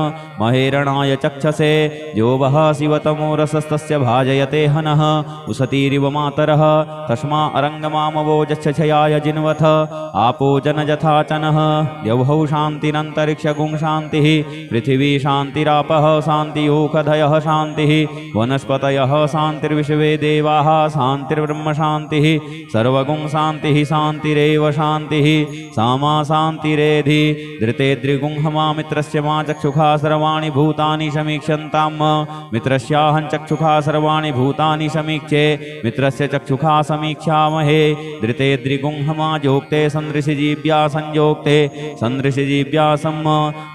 महेरणाय चक्षसे यो वः शिवतमो रसस्तस्य भाजयते हनः उसतीरिव मातरः तस्मा अरङ्गमामवो जच्छयाय जिन्वथ आपो जनजथाचनः द्यौः शान्तिरन्तरिक्षगुं शान्तिः पृथिवी शान्तिरापः शान्तियोखधयः शान्तिः वनस्पतयः शान्तिर्विश्वे देवाः शान्तिर्ब्रह्म शान्तिः सर्वगुं शान्तिः शान्तिरेव शान्तिः सामा शान्तिरेधि धृते द्रिगुंहमा मित्रस्य मा चक्षुषा सर्वाणि भूतानि समीक्षन्ताम् मित्रस्याहं चक्षुषा सर्वाणि भूतानि समीक्षे मित्रस्य चक्षुषा समीक्षामहे धृते द्रिगुंहमा जोक्ते सन्दृशिजीव्या संयोक्ते सन्दृशिजीव्या सम्म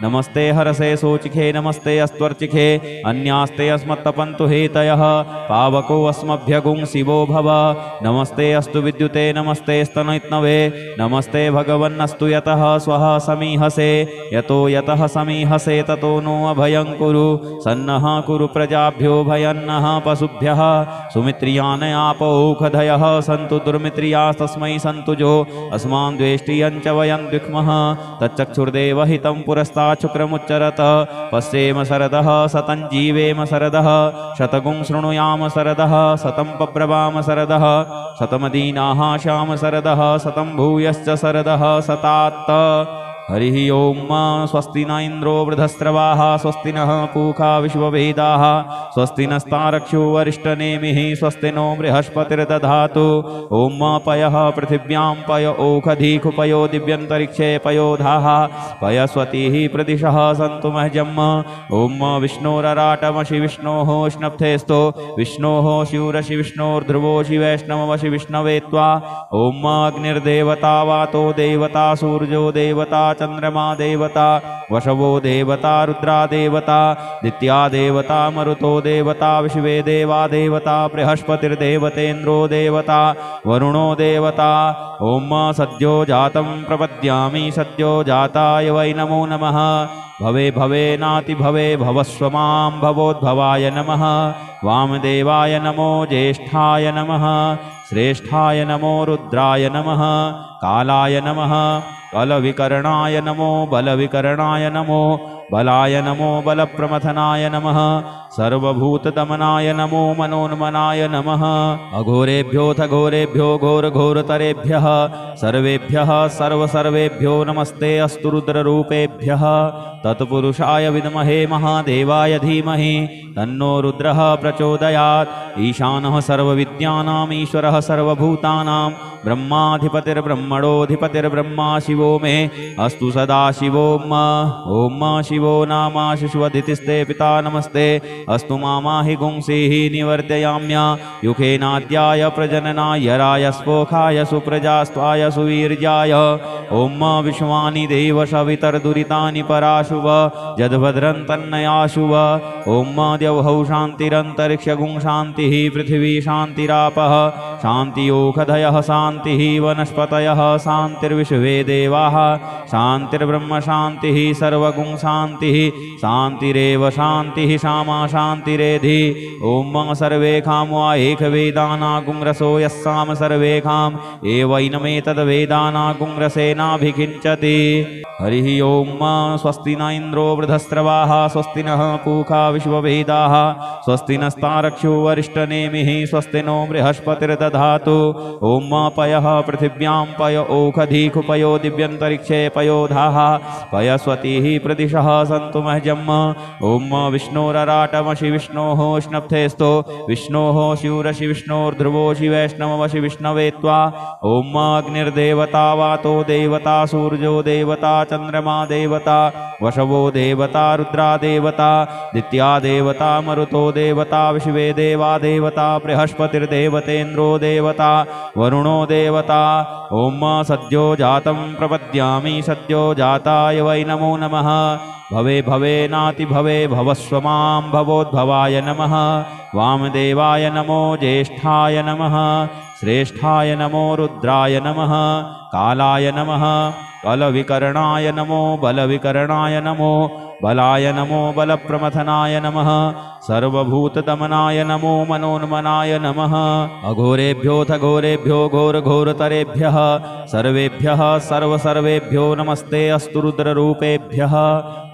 नमस्ते हरसे सोचिखे नमस्ते अस्त्वर्चिखे अन्यास्ते अस्मत्तपन्तु हेतयः पावको अस्मभ्यगुं शिवो भव नमस्ते अस्तु विद्युते नमस्ते स्तनैत्नवे नमस्ते भगवन्नस्तु यतः स्वः समीहसे यतो यतः समीहसे ततो नो अभयं कुरु सन्नः कुरु प्रजाभ्यो भयन्नः पशुभ्यः सुमित्रियान् आपौखधयः सन्तु दुर्मित्रियास्तस्मै सन्तुजो अस्मान् द्वेष्टियं च वयं द्विक्मः तच्चक्षुर्देवहितं पुरस्तात् शुक्रमुच्चरत पश्येम शरदः शतं जीवेम शरदः शतगुं शृणुयाम शरदः शतं पब्रवाम शरदः शतमदीनाः श्याम शरदः शतं भूयश्च शरदः शतात्त हरिः ओम स्वस्ति न इंद्रो वृधस्रवाः स्वस्ति नः पूषा विश्ववेदाः स्वस्ति नस्तारक्षो वरिष्ठनेमिः स्वस्ति नो बृहस्पतिर्दधातु ओम पयः पृथिव्यां पय ओखधीखुपयो दिव्यन्तरिक्षे पयोधाः पयस्वतीः प्रदिशः सन्तु महजम् ओम विष्णोरराटमशि विष्णोः स्नप्थेस्तो विष्णोः शिवरशि विष्णोर्ध्रुवोषि वैष्णवशि विष्णवे त्वा ओम अग्निर्देवता वातो देवता सूर्यो देवता चंद्रमा देवता वशवो देवता रुद्रा देवता दित्या देवता मरुतो देवता विश्वे देवा देवता बृहस्पतिर्देवतेन्द्रो देवता वरुणो देवता ओम सद्यो जातं प्रपद्यामि सद्यो जाताय वै नमो नमः भवे भवे नाति भवे भवस्व मां भवोद्भवाय नमः वामदेवाय नमो ज्येष्ठाय नमः श्रेष्ठाय नमो रुद्राय नमः कालाय नमः बलविकरणाय नमो बलविकरणाय नमो बलाय नमो बलप्रमथनाय नमः सर्वभूतदमनाय नमो मनोन्मनाय नमः अघोरेभ्योऽथ घोरेभ्यो घोरघोरतरेभ्यः सर्वेभ्यः सर्वसर्वेभ्यो नमस्ते अस्तु रुद्ररूपेभ्यः तत्पुरुषाय विद्महे महादेवाय धीमहि तन्नो रुद्रः प्रचोदयात् ईशानः सर्वविद्यानाम् ईश्वरः सर्वभूतानां ब्रह्माधिपतिर्ब्रह्मणोऽधिपतिर्ब्रह्मा शिवो मे अस्तु सदा शिवो ओम शिवो नाम शिशुवदितिस्ते पिता नमस्ते अस्तु मामाहि गुंसीः निवर्तयाम्य युखेनाद्याय प्रजननाय रायस्पोखाय सुप्रजास्त्वाय सुवीर्याय ओम विश्वानि देव सवितर्दुरितानि पराशुव जद्भद्रं तन्नयाशुव ओम द्यौः शान्तिरन्तरिक्षगुं शान्तिः पृथिवी शान्तिरापः शान्तियोखधयः शान्तिः वनस्पतयः शान्तिर्विश्वे देवाः शान्तिर्ब्रह्म शान्तिः सर्वगुं शान्तिः शान्तिरेव शान्तिः सामा शान्तिरेधि ओम सर्वे खामवा एकवेदानागुं रसो यस्साम सर्वे खाम एवैनमेतद्वेदानागुं रसेनाभिषिञ्चति हरिः ओम स्वस्ति न इंद्रो वृधस्रवाः स्वस्ति नः पूषा विश्ववेदाः स्वस्ति नस्तारक्षो वरिष्ठनेमिः स्वस्ति नो बृहस्पतिर्दधातु ओम पयः पृथिव्यां पय ओखधीखुपयो दिव्यन्तरिक्षे पयोधाः पयस्वतीः प्रदिशः सन्तु महजम् ओम विष्णोरराटमशि विष्णोः स्नप्थेस्तो विष्णोः शिवरशि विष्णोर्ध्रुवोषि वैष्णवशि विष्णवे त्वा ओम अग्निर्देवता वातो देवता सूर्यो देवता चंद्रमा देवता वशवो देवता रुद्रा देवता दित्या देवता मरुतो देवता विश्वे देवा देवता बृहस्पतिर्देवतेन्द्रो देवता वरुणो देवता ओम सद्यो जातं प्रपद्यामि सद्यो जाताय वै नमो नमः भवे भवे नाति भवे भवस्व मां भवोद्भवाय नमः वामदेवाय नमो ज्येष्ठाय नमः श्रेष्ठाय नमो रुद्राय नमः कालाय नमः बलविकरणाय नमो बलविकरणाय नमो बलाय नमो बलप्रमथनाय नमः सर्वभूतदमनाय नमो मनोन्मनाय नमः अघोरेभ्योऽथ घोरेभ्यो घोरघोरतरेभ्यः सर्वेभ्यः सर्वसर्वेभ्यो नमस्ते अस्तु रुद्ररूपेभ्यः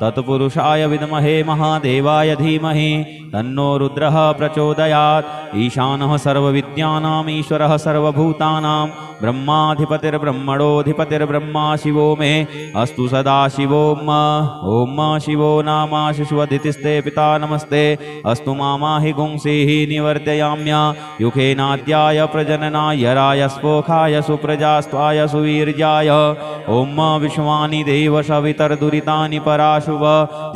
तत्पुरुषाय विद्महे महादेवाय धीमहि तन्नो रुद्रः प्रचोदयात् ईशानः सर्वविद्यानाम् ईश्वरः सर्वभूतानां ब्रह्माधिपतिर्ब्रह्मणोऽधिपतिर्ब्रह्मा शिवो मे अस्तु सदा शिवो ॐ शिवो नाम शिशुवदितिस्ते पिता नमस्ते अस्तु मामाहि गुंसीः निवर्तयाम्य युखेनाद्याय प्रजननाय रायस्पोखाय सुप्रजास्त्वाय सुवीर्याय ॐ विश्वानि देव सवितर्दुरितानि पराशुभ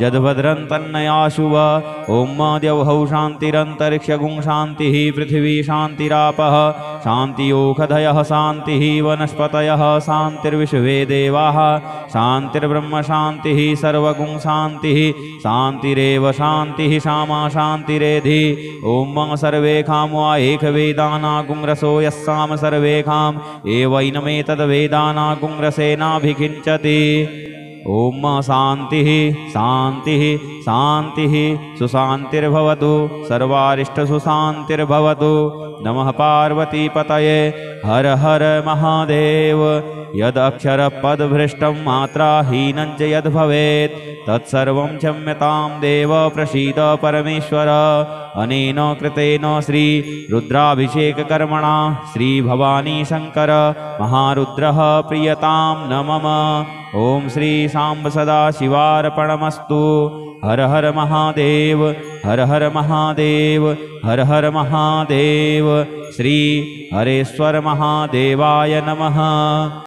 जद्भद्रं तन्नयाशुभ ॐ द्यौः शान्तिरन्तरिक्षगुं शान्तिः पृथिवी शान्तिरापः शान्तियोषधयः शान्तिः वनस्पतयः शान्तिर्विश्वे देवाः शान्तिर्ब्रह्म शान्तिः सर्वगुं शान्तिः शान्तिरेव शान्तिः श्यामा शान्तिरेधि ॐ सर्वे कामो एकवेदानागुं रसो यस्साम सर्वे काम एवैनमेतद्वेदानागुं रसेनाभिषिञ्चति ॐ शान्तिः शान्तिः शान्तिः सुशान्तिर्भवतु सर्वारिष्टसुशान्तिर्भवतु नमः पार्वतीपतये हर हर महादेव यदक्षरपदभ्रष्टं मात्राहीनं च यद्भवेत् तत्सर्वं क्षम्यतां देव प्रसीद परमेश्वर अनेन कृतेन श्री रुद्राभिषेककर्मणा श्री भवानी शंकर महारुद्रः प्रियतां न मम ओम श्री सांब सदा शिवार्पणमस्तु हर हर महादेव हर हर महादेव हर हर महादेव श्री हरेश्वर महादेवाय नमः।